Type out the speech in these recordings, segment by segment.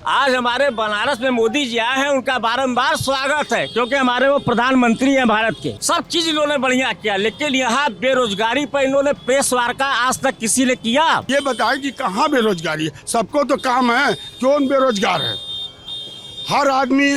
आज हमारे बनारस में मोदी जी आए हैं, उनका बारंबार स्वागत है क्योंकि हमारे वो प्रधानमंत्री हैं भारत के। सब चीज इन्होंने बढ़िया किया, लेकिन यहाँ बेरोजगारी पर इन्होंने प्रेस वार्ता आज तक किसी ने किया? ये बताए कि कहाँ बेरोजगारी है? सबको तो काम है, कौन बेरोजगार है? हर आदमी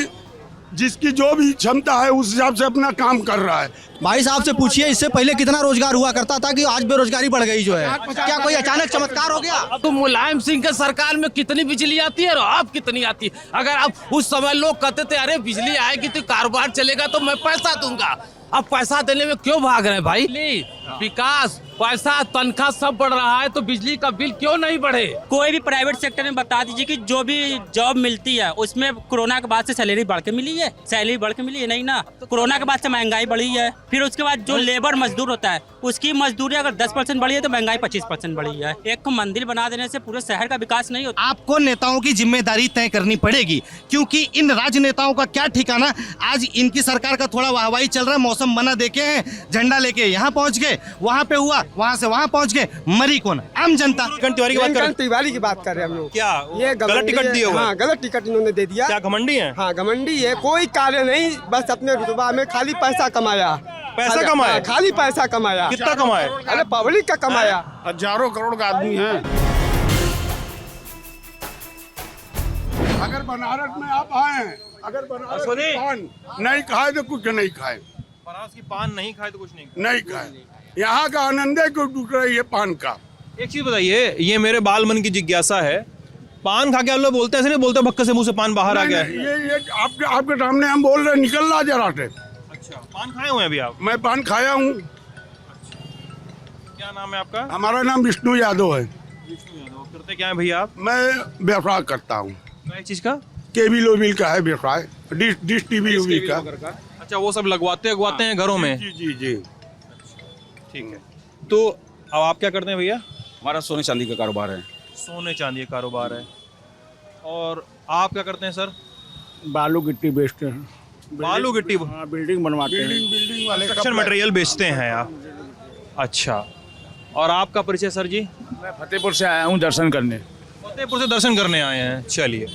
जिसकी जो भी क्षमता है उस हिसाब से अपना काम कर रहा है। भाई साहब से पूछिए इससे पहले कितना रोजगार हुआ करता था कि आज बेरोजगारी बढ़ गई जो है। क्या कोई अचानक चमत्कार हो गया? अब तो मुलायम सिंह के सरकार में कितनी बिजली आती है और अब कितनी आती है? अगर अब उस समय लोग कहते थे अरे बिजली आएगी तो कारोबार चलेगा तो मैं पैसा दूंगा, अब पैसा देने में क्यों भाग रहे हैं भाई? विकास, पैसा, तनख्वाह सब बढ़ रहा है तो बिजली का बिल क्यों नहीं बढ़े? कोई भी प्राइवेट सेक्टर में बता दीजिए कि जो भी जॉब मिलती है उसमें कोरोना के बाद से सैलरी बढ़ के मिली है? सैलरी बढ़ के मिली है? नहीं ना। तो कोरोना के बाद से महंगाई बढ़ी है। फिर उसके बाद जो लेबर मजदूर होता है उसकी मजदूरी अगर 10% बढ़ी है तो महंगाई 25% बढ़ी है। एक मंदिर बना देने से पूरे शहर का विकास नहीं होता। आपको नेताओं की जिम्मेदारी तय करनी पड़ेगी क्योंकि इन राजनेताओं का क्या ठिकाना। आज इनकी सरकार का थोड़ा वाहवाही चल रहा है, मौसम बना देखे हैं, झंडा लेके यहाँ पहुँच गए, वहाँ पे हुआ, वहाँ से वहाँ पहुँच गए, मरी कौन? आम जनता। तिवारी की बात कर रहे हैं हम लोग। क्या ये गलत टिकट दिए हुए? हाँ, गलत टिकट इन्होंने दे दिया। क्या घमंडी है? हाँ, घमंडी है, कोई कार्य नहीं, बस अपने रुतबा में खाली पैसा कमाया। पैसा कमाया? खाली पैसा कमाया। कितना कमाया? अरे पब्लिक का कमाया। हजारों करोड़ का आदमी है। अगर बनारस में आप आए, अगर बनारस में पान नहीं खाए तो कुछ नहीं खाए। बनारस की पान नहीं खाए तो कुछ नहीं खाए। यहाँ का आनंद है क्यों टूट रही है पान का। एक चीज बताइए, ये मेरे बाल मन की जिज्ञासा है, पान खा के आप लोग बोलते हैं ऐसे नहीं बोलते भक्के से मुंह से पान बाहर आ गया है? ये आपके सामने हम बोल रहे हैं, निकल रहा जरा से। अच्छा, पान खाए हुए हैं अभी आप? मैं पान खाया हूँ। क्या नाम है आपका? हमारा नाम विष्णु यादव है। विष्णु यादव। करते क्या है भैया आप? मैं व्यवसाय करता हूँ। क्या चीज का? केबल ओबिल का है व्यवसाय, डिश टीवी ओवी का। अच्छा, वो सब लगवाते हैं घरों में? जी जी जी। ठीक है। तो अब आप क्या करते हैं भैया? हमारा सोने चांदी का कारोबार है। सोने चांदी का कारोबार है। और आप क्या करते हैं सर? बालू गिट्टी बेचते हैं। बालू गिट्टी? हाँ, बिल्डिंग बनवाते हैं। बिल्डिंग वाले कंस्ट्रक्शन मटेरियल बेचते हैं आप? अच्छा। और आपका परिचय सर जी? मैं फतेहपुर से आया हूँ दर्शन करने। फतेहपुर से दर्शन करने आए हैं, चलिए।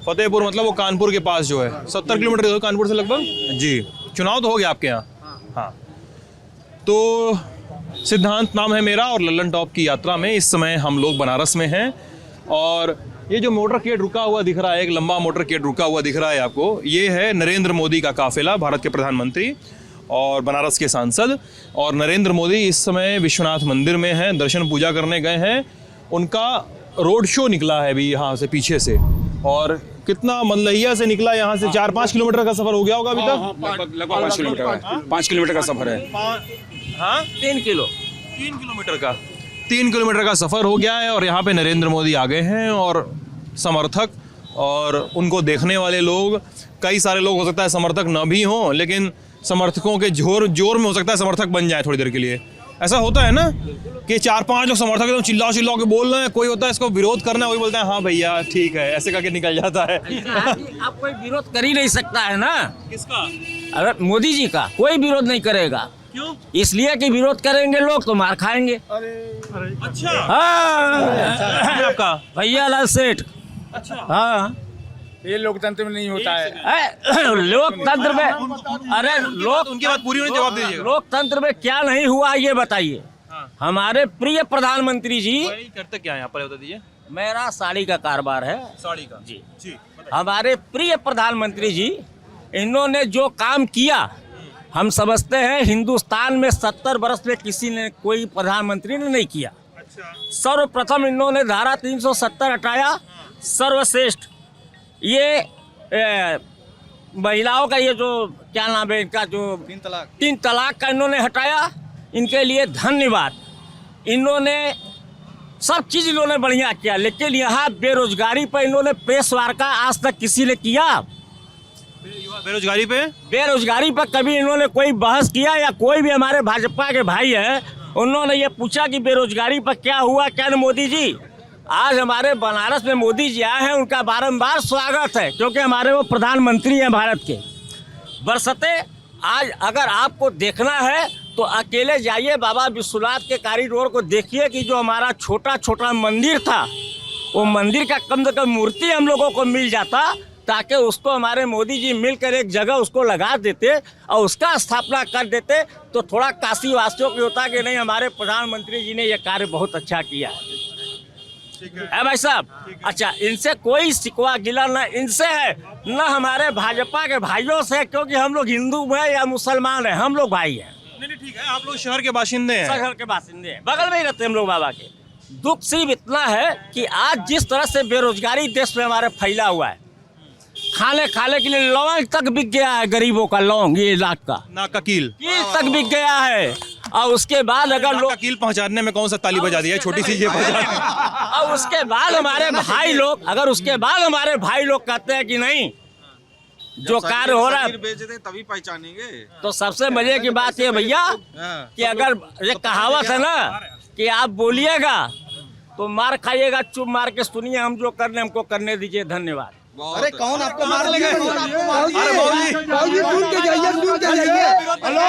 फतेहपुर मतलब वो कानपुर के पास जो है, 70 किलोमीटर कानपुर से लगभग जी। चुनाव तो हो गया आपके यहाँ? हाँ। तो सिद्धांत नाम है मेरा और लल्लन टॉप की यात्रा में इस समय हम लोग बनारस में हैं। और ये जो मोटरकेड रुका हुआ दिख रहा है, एक लंबा मोटरकेड रुका हुआ दिख रहा है आपको, ये है नरेंद्र मोदी का काफिला, भारत के प्रधानमंत्री और बनारस के सांसद। और नरेंद्र मोदी इस समय विश्वनाथ मंदिर में हैं, दर्शन पूजा करने गए हैं। उनका रोड शो निकला है अभी यहाँ से पीछे से, और कितना मल्लहिया से निकला, यहाँ से 4-5 किलोमीटर का सफर हो गया होगा अभी तक? लगभग 5 किलोमीटर का 5 किलोमीटर का सफर है। हाँ, 3 किलोमीटर का 3 किलोमीटर का सफर हो गया है। और यहाँ पे नरेंद्र मोदी आ गए हैं और समर्थक और उनको देखने वाले लोग, कई सारे लोग हो सकता है समर्थक न भी हों, लेकिन समर्थकों के जोर में हो सकता है समर्थक बन जाए थोड़ी देर के लिए। ऐसा होता है ना कि 4-5 लोग समर्थक एकदम चिल्ला के बोल रहे हैं, कोई होता है इसको विरोध करना है, वही बोलता है हाँ भैया ठीक है, ऐसे करके निकल जाता है। आप कोई विरोध कर ही नहीं सकता है ना। किसका? अगर मोदी जी का कोई विरोध नहीं करेगा। क्यों? इसलिए कि विरोध करेंगे लोग तो मार खाएंगे। अच्छा। हाँ, आपका भैया लाल सेठ। अच्छा। हाँ, ये लोकतंत्र में नहीं होता है। लोकतंत्र में, अरे उनकी बात पूरी होने जवाब दीजिए। लोकतंत्र में क्या नहीं हुआ ये बताइए। हाँ। हमारे प्रिय प्रधानमंत्री जी, करते क्या है यहाँ पर बता दीजिए। मेरा साड़ी का कारोबार है। साड़ी का? जी जी। हमारे प्रिय प्रधानमंत्री जी, इन्होंने जो काम किया, हम समझते हैं हिंदुस्तान में 70 वर्ष में किसी ने, कोई प्रधानमंत्री ने नहीं किया। अच्छा। सर्वप्रथम इन्होंने धारा 370 हटाया, सर्वश्रेष्ठ। ये महिलाओं का ये जो क्या नाम है इनका, जो 3 तलाक का इन्होंने हटाया, इनके लिए धन्यवाद। इन्होंने सब चीज़ इन्होंने बढ़िया किया, लेकिन यहाँ बेरोजगारी पर इन्होंने प्रेस वार्ता आज तक किसी ने किया? बेरोजगारी पर कभी इन्होंने कोई बहस किया? या कोई भी हमारे भाजपा के भाई है, उन्होंने ये पूछा कि बेरोजगारी पर क्या हुआ? क्या मोदी जी आज हमारे बनारस में मोदी जी आए हैं, उनका बारंबार स्वागत है क्योंकि हमारे वो प्रधानमंत्री हैं भारत के। बरसते आज अगर आपको देखना है तो अकेले जाइए बाबा विश्वनाथ के कॉरिडोर को देखिए कि जो हमारा छोटा छोटा मंदिर था वो मंदिर का कम से कम मूर्ति हम लोगों को मिल जाता, ताकि उसको हमारे मोदी जी मिलकर एक जगह उसको लगा देते और उसका स्थापना कर देते, तो थोड़ा काशी वासियों की होता कि नहीं हमारे प्रधानमंत्री जी ने ये कार्य बहुत अच्छा किया है भाई साहब। अच्छा, इनसे कोई शिकवा गिला न इनसे है न हमारे भाजपा के भाइयों से, क्योंकि हम लोग हिंदू हैं या मुसलमान हैं, हम लोग भाई हैं। नहीं ठीक है, आप लोग शहर के बाशिंदे हैं। शहर के बासिंदे हैं, बगल में ही रहते हैं हम लोग बाबा के। दुख सिर्फ इतना है कि आज जिस तरह से बेरोजगारी देश में हमारे फैला हुआ है, खाने के लिए लौंग तक बिक गया है, गरीबों का लौंग, ये लाख का ना का कील तक बिक गया है। और उसके बाद अगर लोग कील पहुंचाने में कौन सा ताली बजा दिया, छोटी सी ये पहुंचा। और उसके बाद हमारे भाई लोग, अगर उसके बाद हमारे भाई लोग कहते हैं कि नहीं जो कार्य हो रहा है बेच दे तभी पहचानेंगे। तो सबसे मजे की बात ये भैया कि अगर ये कहावत है ना कि आप बोलिएगा तो मार खाइएगा, चुप मार के सुनिए, हम जो करने हमको करने दीजिए। धन्यवाद। अरे कौन आपको मार लेगा? बाबूजी सुन के जाइए, सुन के जाइए। हेलो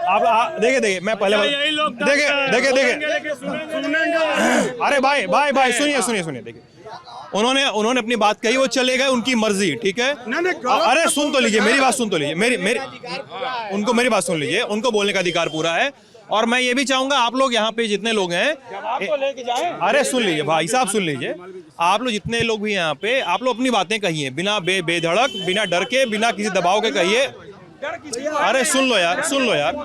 आप देखिए मैं पहले देखिए अरे भाई सुनिए देखिए, उन्होंने अपनी बात कही, वो चले गए, उनकी मर्जी, ठीक है। अरे सुन तो लीजिए, मेरी बात सुन तो लीजिए, मेरी बात सुन लीजिए, उनको बोलने का अधिकार पूरा है। और मैं ये भी चाहूंगा आप लोग यहाँ पे जितने लोग हैं, अरे सुन लीजिए भाई साहब, सुन लीजिए, आप लोग जितने लोग भी यहाँ पे, आप लोग अपनी बातें कहिए बिना बेधड़क, बिना डर के, बिना किसी दबाव के कहिए। अरे सुन लो यार,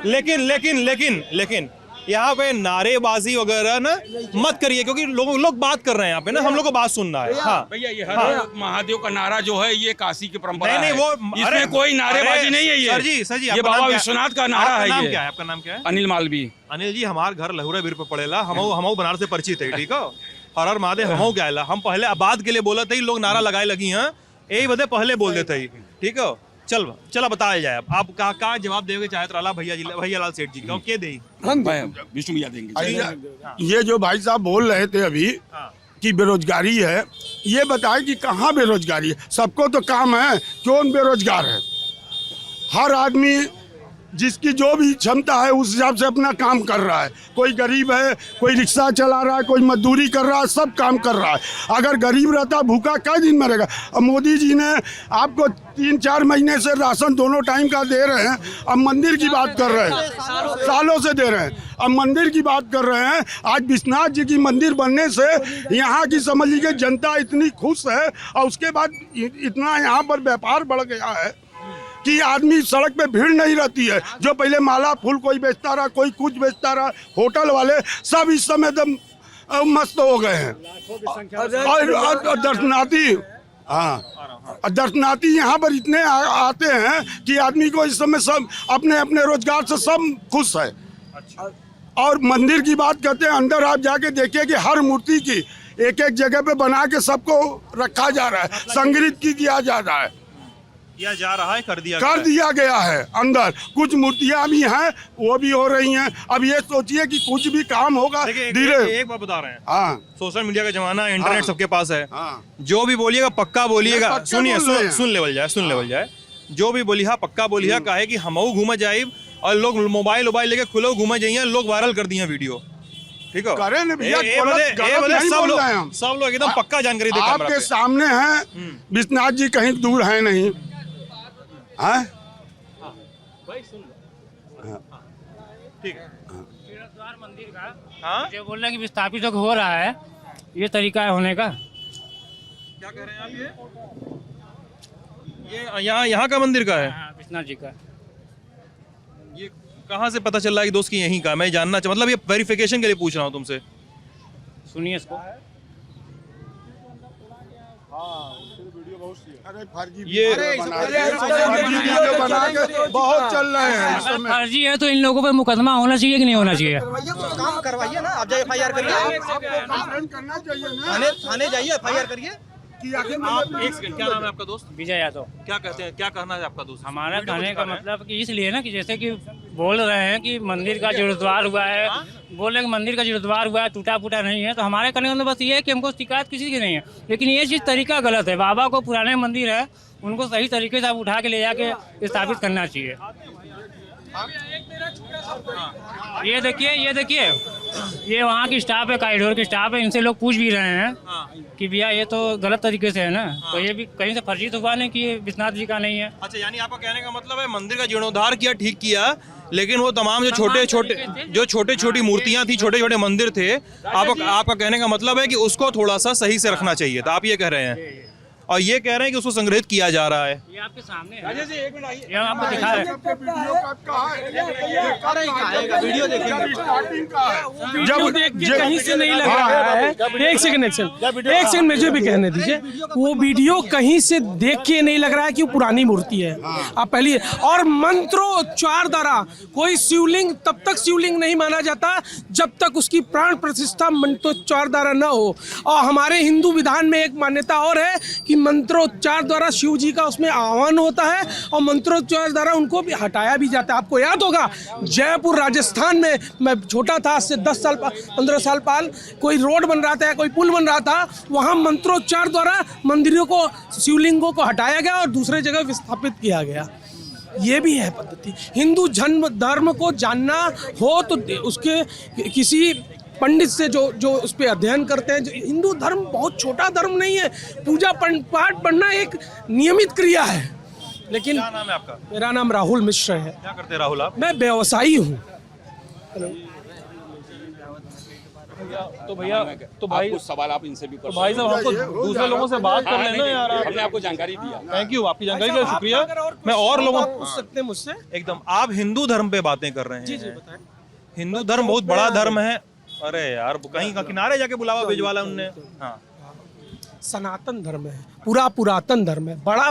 लेकिन यहाँ पे नारेबाजी वगैरह ना मत करिए, क्योंकि लोग बात कर रहे हैं यहाँ पे ना, हम लोग को बात सुनना है। हाँ भैया, ये हर महादेव का नारा जो है ये काशी की परंपरा है। नहीं वो इसमें कोई नारेबाजी नहीं है। ये सर जी ये बाबा विश्वनाथ का नारा है। नाम क्या है आपका? नाम क्या है? अनिल मालवी। अनिल जी, हमारे घर लहुरा बीर पे पड़ेला, हम बनारस से परिचित है, ठीक है। हर महादेव हम क्या हम पहले आबाद के लिए बोला था, लोग नारा लगाए लगी हैं, यही बदे पहले बोल देते ही, ठीक है। चला बताया जाए, आप का जवाब देंगे चाहे तो भैया लाल सेठ जी का के दे विष्णु भैया देंगे। ये जो भाई साहब बोल रहे थे अभी कि बेरोजगारी है, ये बताए कि कहाँ बेरोजगारी है? सबको तो काम है, कौन बेरोजगार है? हर आदमी जिसकी जो भी क्षमता है उस हिसाब से अपना काम कर रहा है। कोई गरीब है, कोई रिक्शा चला रहा है, कोई मजदूरी कर रहा है, सब काम कर रहा है। अगर गरीब रहता भूखा कई दिन मरेगा। अब मोदी जी ने आपको 3-4 महीने से राशन दोनों टाइम का दे रहे हैं। अब मंदिर की बात कर रहे हैं, सालों से दे रहे हैं। अब मंदिर की बात कर रहे हैं। आज विश्वनाथ जी की मंदिर बनने से यहाँ की समझ लीजिए जनता इतनी खुश है, और उसके बाद इतना यहाँ पर व्यापार बढ़ गया है कि आदमी सड़क पे भीड़ नहीं रहती है। जो पहले माला फूल कोई बेचता रहा, कोई कुछ बेचता रहा, होटल वाले सब इस समय एकदम मस्त हो गए हैं। और दर्शनार्थी, हाँ, दर्शनार्थी यहाँ पर इतने आते हैं कि आदमी को इस समय सब अपने अपने रोजगार से सब खुश है। और मंदिर की बात करते हैं, अंदर आप जाके देखिए कि हर मूर्ति की एक जगह पे बना के सबको रखा जा रहा है, संग्रहित किया जा रहा है, कर दिया गया है। अंदर कुछ मूर्तियां भी हैं, वो भी हो रही हैं। अब ये सोचिए कि कुछ भी काम होगा धीरे। एक बात बता रहे हैं, हाँ, सोशल मीडिया का जमाना है, इंटरनेट सबके पास है। हाँ, जो भी बोलिएगा पक्का बोलिएगा। सुनिए, सुन लेवल जाए। जो भी बोलिए पक्का बोलिए, काहे कि हमऊ घूम जाए और लोग मोबाइल लेके खुलो घूम जाइए, लोग वायरल कर दिए वीडियो, ठीक है। करें ना भैया, सब लोग एकदम पक्का जानकारी देते हैं। आपके सामने हैं, विश्वनाथ जी कहीं दूर है नहीं, हाँ, ठीक है। मंदिर का हाँ, जो बोल रहे हैं कि विस्थापित हो रहा है, ये तरीका है होने का। क्या कह रहे हैं आप? ये यहाँ का मंदिर का है, विश्वनाथ जी का। ये कहाँ से पता चल रहा है कि दोस्त की यहीं का? मैं जानना मतलब ये वेरिफिकेशन के लिए पूछ रहा हूँ तुमसे। सुनिए इसको। ये वीडियो बना के बहुत चल रहे हैं इस समय। फर्जी है तो इन लोगों पे मुकदमा होना चाहिए कि नहीं होना चाहिए? काम करवाइए ना, आप जाइए FIR करिए, करना चाहिए ना, थाने जाइए FIR करिए। आप एक सेकंड, क्या नाम है आपका दोस्त? विजय यादव। क्या कहते हैं, क्या कहना है आपका दोस्त? हमारा कहने का मतलब कि इसलिए ना कि जैसे कि बोल रहे हैं कि मंदिर का जीर्णोद्धार हुआ है, बोल रहे हैं कि मंदिर का जीर्णोद्धार हुआ है, टूटा फूटा नहीं है। तो हमारे कहने का मतलब बस ये है कि हमको शिकायत किसी की नहीं है, लेकिन ये चीज़ तरीका गलत है। बाबा को पुराने मंदिर है, उनको सही तरीके से आप उठा के ले जाके स्थापित करना चाहिए। ये देखिए ये वहाँ की स्टाफ है, कॉरिडोर की स्टाफ है, इनसे लोग पूछ भी रहे हैं कि भैया ये तो गलत तरीके से है ना, तो ये भी कहीं से फर्जी तो हुआ नहीं कि ये विश्वनाथ जी का नहीं है। अच्छा, यानी आपका कहने का मतलब है मंदिर का जीर्णोद्धार किया, ठीक किया, लेकिन वो तमाम जो छोटे छोटी मूर्तियां थी, छोटे छोटे मंदिर थे, आपका कहने का मतलब है कि उसको थोड़ा सा सही से रखना चाहिए था, आप ये कह रहे हैं। और ये कह रहे हैं कि उसको संग्रहित किया जा रहा है। ये आपके सामने है, ये हम आपको दिखा रहे हैं। वीडियो देख के कहीं से नहीं लग रहा है। एक सेकंड मुझे भी कहने दीजिए, वो वीडियो कहीं से देख के नहीं लग रहा है कि वो पुरानी मूर्ति है। आप पहले और मंत्रोच्चार द्वारा कोई शिवलिंग तब तक शिवलिंग नहीं माना जाता जब तक उसकी प्राण प्रतिष्ठा मंत्रोच्चार द्वारा न हो। और हमारे हिंदू विधान में एक मान्यता और है कि मंत्रोच्चार द्वारा शिव जी का उसमें आह्वान होता है और मंत्रोच्चार द्वारा उनको भी हटाया भी जाता है। आपको याद होगा जयपुर राजस्थान में, मैं छोटा था, आज से 10 साल 15 साल पहले कोई रोड बन रहा था, कोई पुल बन रहा था, वहाँ मंत्रोच्चार द्वारा मंदिरों को, शिवलिंगों को हटाया गया और दूसरे जगह विस्थापित किया गया। ये भी है पद्धति। हिंदू जन्म धर्म को जानना हो तो उसके किसी पंडित से जो उस पर अध्ययन करते हैं। हिंदू धर्म बहुत छोटा धर्म नहीं है, पूजा पाठ पढ़ना एक नियमित क्रिया है। लेकिन क्या नाम है आपका? मेरा नाम राहुल मिश्र है। क्या करते हैं राहुल आप? मैं व्यवसायी हूँ। तो भैया, तो भाई कुछ सवाल आप इनसे भी तो भाई साहब हमको दूसरे लोगों से बात कर लेना यार। हमने आपको जानकारी दिया। थैंक यू, आपकी जानकारी के लिए शुक्रिया। मैं और लोगों पूछ सकते हैं मुझसे। एकदम, आप हिंदू धर्म पे बातें कर रहे हैं। जी बताएं। हिंदू धर्म बहुत बड़ा धर्म है। अरे यार, कहीं का किनारे जाके बुलावा भिजवाला उनने। हाँ, सनातन धर्म है, पूरा पुरातन धर्म है। बड़ा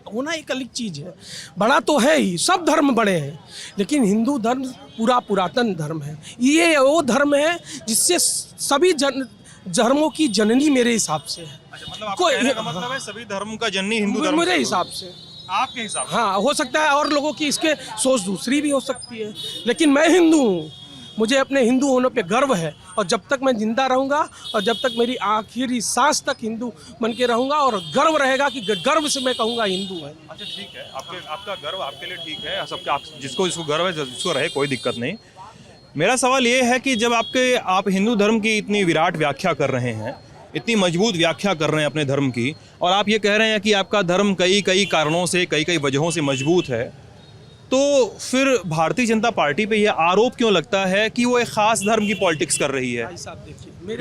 होना एक अलग चीज है, बड़ा तो है ही, सब धर्म बड़े हैं, लेकिन हिंदू धर्म पूरा पुरातन धर्म है। ये वो धर्म है जिससे सभी धर्मों की जननी मेरे हिसाब से है। अच्छा, मतलब आपका कहने का मतलब है सभी धर्म का जननी हिंदू धर्म मेरे हिसाब से, आपके हिसाब से। हाँ, हो सकता है और लोगों की इसके सोच दूसरी भी हो सकती है, लेकिन मैं हिंदू हूँ, मुझे अपने हिंदू होने पे गर्व है। और जब तक मैं जिंदा रहूंगा और जब तक मेरी आखिरी सांस तक हिंदू बन के रहूंगा, और गर्व रहेगा कि गर्व से मैं कहूँगा हिंदू है। अच्छा, ठीक है, आपका गर्व आपके लिए ठीक है, सबके जिसको गर्व है जिसको रहे, कोई दिक्कत नहीं। मेरा सवाल ये है कि जब आप हिंदू धर्म की इतनी विराट व्याख्या कर रहे हैं, इतनी मजबूत व्याख्या कर रहे हैं अपने धर्म की, और आप ये कह रहे हैं कि आपका धर्म कई कारणों से, कई वजहों से मजबूत है, तो फिर भारतीय जनता पार्टी पे यह आरोप क्यों लगता है कि वो एक खास धर्म की पॉलिटिक्स कर रही है?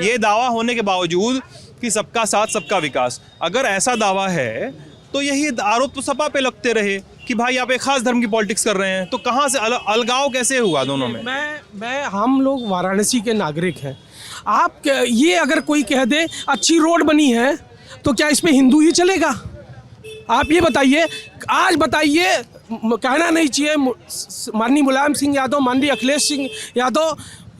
ये दावा होने के बावजूद कि सबका साथ सबका विकास, अगर ऐसा दावा है तो यही आरोप तो सपा पे लगते रहे कि भाई आप एक खास धर्म की पॉलिटिक्स कर रहे हैं। तो कहाँ से अलगाव कैसे हुआ दोनों में? हम लोग वाराणसी के नागरिक हैं। आप ये अगर कोई कह दे अच्छी रोड बनी है तो क्या इस पे हिंदू ही चलेगा? आप ये बताइए, आज बताइए, कहना नहीं चाहिए, माननीय मुलायम सिंह यादव, माननीय अखिलेश सिंह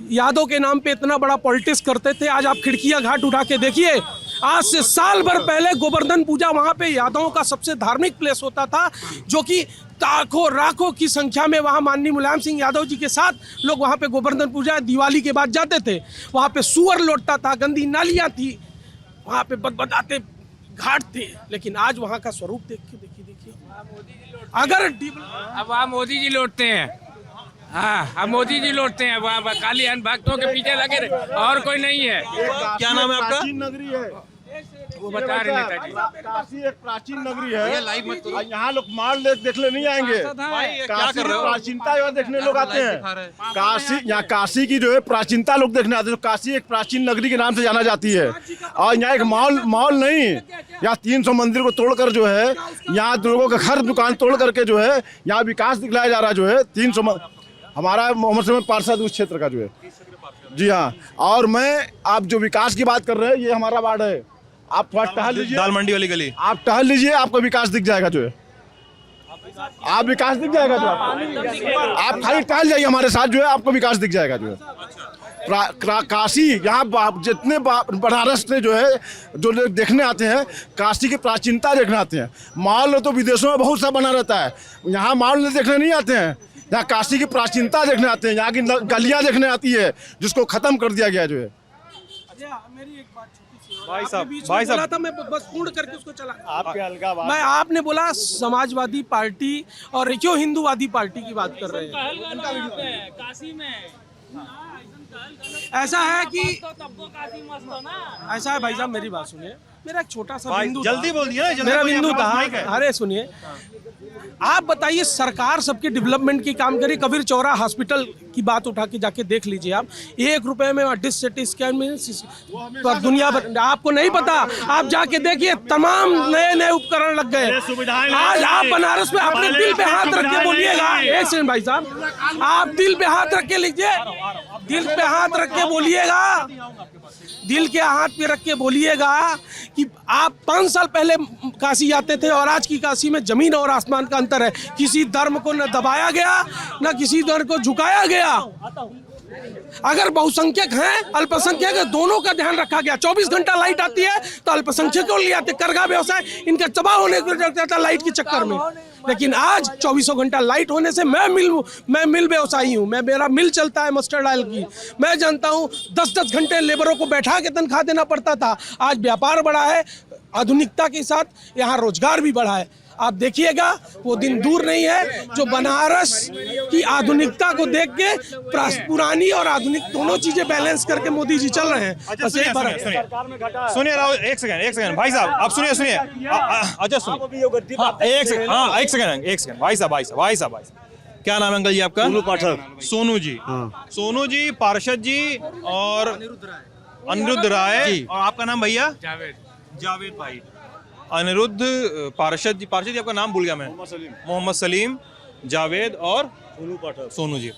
यादव के नाम पे इतना बड़ा पॉलिटिक्स करते थे। आज आप खिड़कियां घाट उठा के देखिए, आज से साल भर पहले गोवर्धन पूजा वहाँ पे यादवों का सबसे धार्मिक प्लेस होता था, जो कि लाखों की संख्या में वहाँ माननीय मुलायम सिंह यादव जी के साथ लोग वहाँ पे गोवर्धन पूजा दिवाली के बाद जाते थे। वहाँ पे सुअर लौटता था, गंदी नालियाँ थी, वहाँ पे बदबदाते घाट थे। लेकिन आज वहाँ का स्वरूप देखिए अगर अब वहाँ मोदी जी लौटते हैं। हाँ, अब मोदी जी लौटते हैं, वहाँ काली भक्तों के पीछे लगे रहे, और कोई नहीं है। क्या नाम है आपका? नगरी है वो बता रहे नेताजी, काशी एक प्राचीन नगरी है। यहाँ लोग माल देखने नहीं आएंगे, काशी की प्राचीनता देखने लोग आते हैं। काशी, यहाँ काशी की जो है प्राचीनता लोग देखने आते हैं। काशी एक प्राचीन नगरी के नाम से जाना जाती है। और यहाँ एक मॉल नहीं, यहाँ 300 मंदिर को तोड़कर जो है, यहाँ लोगों का घर दुकान तोड़ करके जो है यहाँ विकास दिखलाया जा रहा है। जो है 300 हमारा मोहम्मद शमी पार्षद उस क्षेत्र का जो है। जी हाँ, और आप जो विकास की बात कर रहे हैं, ये हमारा वार्ड है। आप थोड़ा टहल लीजिए, दाल मंडी वाली गली, आप टहल लीजिए, आपको विकास दिख जाएगा। जो है आप विकास दिख जाएगा। जो आप खाली टहल जाइए हमारे साथ, जो है आपको विकास दिख जाएगा। जो है काशी, यहाँ जितने बनारस से जो है जो लोग देखने आते हैं, काशी की प्राचीनता देखने आते हैं। मॉल तो विदेशों में बहुत सा बना रहता है, यहाँ मॉल देखने नहीं आते हैं। यहाँ काशी की प्राचीनता देखने आते हैं, यहाँ की गलियाँ देखने आती है, जिसको ख़त्म कर दिया गया। जो है मेरी एक बात छोटी सी और भाई आपने साहब, बीच में भाई बोला साहब। था, मैं बस पूर्ण करके उसको चला मैं आपने बोला समाजवादी पार्टी और क्यों हिंदूवादी पार्टी की बात कर रहे हैं। काशी में ऐसा है कि ऐसा है भाई साहब, मेरी बात सुनिए, मेरा एक छोटा सा भाई बिंदु जल्दी था। बोल दिया ना, जल्दी मेरा बोलिए, बिंदु आपके था, पास माइक है। अरे सुनिए, आप बताइए सरकार सबके डेवलपमेंट की काम करी, कबीर चौरा हॉस्पिटल की बात उठा के जाके देख लीजिए आप, 1 रुपए में डिश सिटी स्कैन में तो दुनिया भर, आपको नहीं पता, आप जाके देखिए तमाम नए नए उपकरण लग गए। आज आप बनारस में अपने दिल पे हाथ रख के बोलिएगा, एक सेकंड भाई साहब, आप दिल पे हाथ रख के लीजिए, दिल पे हाथ रख के बोलिएगा, दिल के हाथ पे रख के बोलिएगा कि आप 5 साल पहले काशी आते थे और आज की काशी में जमीन और आसमान का अंतर है। किसी धर्म को न दबाया गया, न किसी धर्म को झुकाया गया। अगर बहुसंख्यक हैं, अल्पसंख्यक है, दोनों का ध्यान रखा गया। 24 घंटा लाइट आती है तो अल्पसंख्यकों को ले आते, करगा व्यवसाय इनका तबाह होने को जाता लाइट के चक्कर में। लेकिन आज 24 घंटा लाइट होने से मैं मिल व्यवसायी हूँ, मेरा मिल चलता है मस्टर्ड ऑयल की। मैं जानता हूँ 10-10 घंटे लेबरों को बैठा के तनख्वाह देना पड़ता था। आज व्यापार बढ़ा है, आधुनिकता के साथ यहाँ रोजगार भी बढ़ा है। आप देखिएगा वो दिन दूर नहीं है जो बनारस की आधुनिकता को देख के पुरानी और आधुनिक दोनों चीजें बैलेंस करके मोदी जी चल रहे हैं। अच्छा सुनिए राहुल, एक सेकंड भाई साहब, आप सुनिए अच्छा सुनिए, हाँ, एक सेकंड भाई साहब, क्या नाम है अंकल जी आपका? सोनू पाठक। सोनू जी, सोनू जी, पार्षद जी और अनिरुद्ध राय, और आपका नाम भैया? जावेद भाई। अनिरुद्ध, पार्षद जी आपका नाम भूल गया मैं। मोहम्मद सलीम, जावेद और सोनू जी।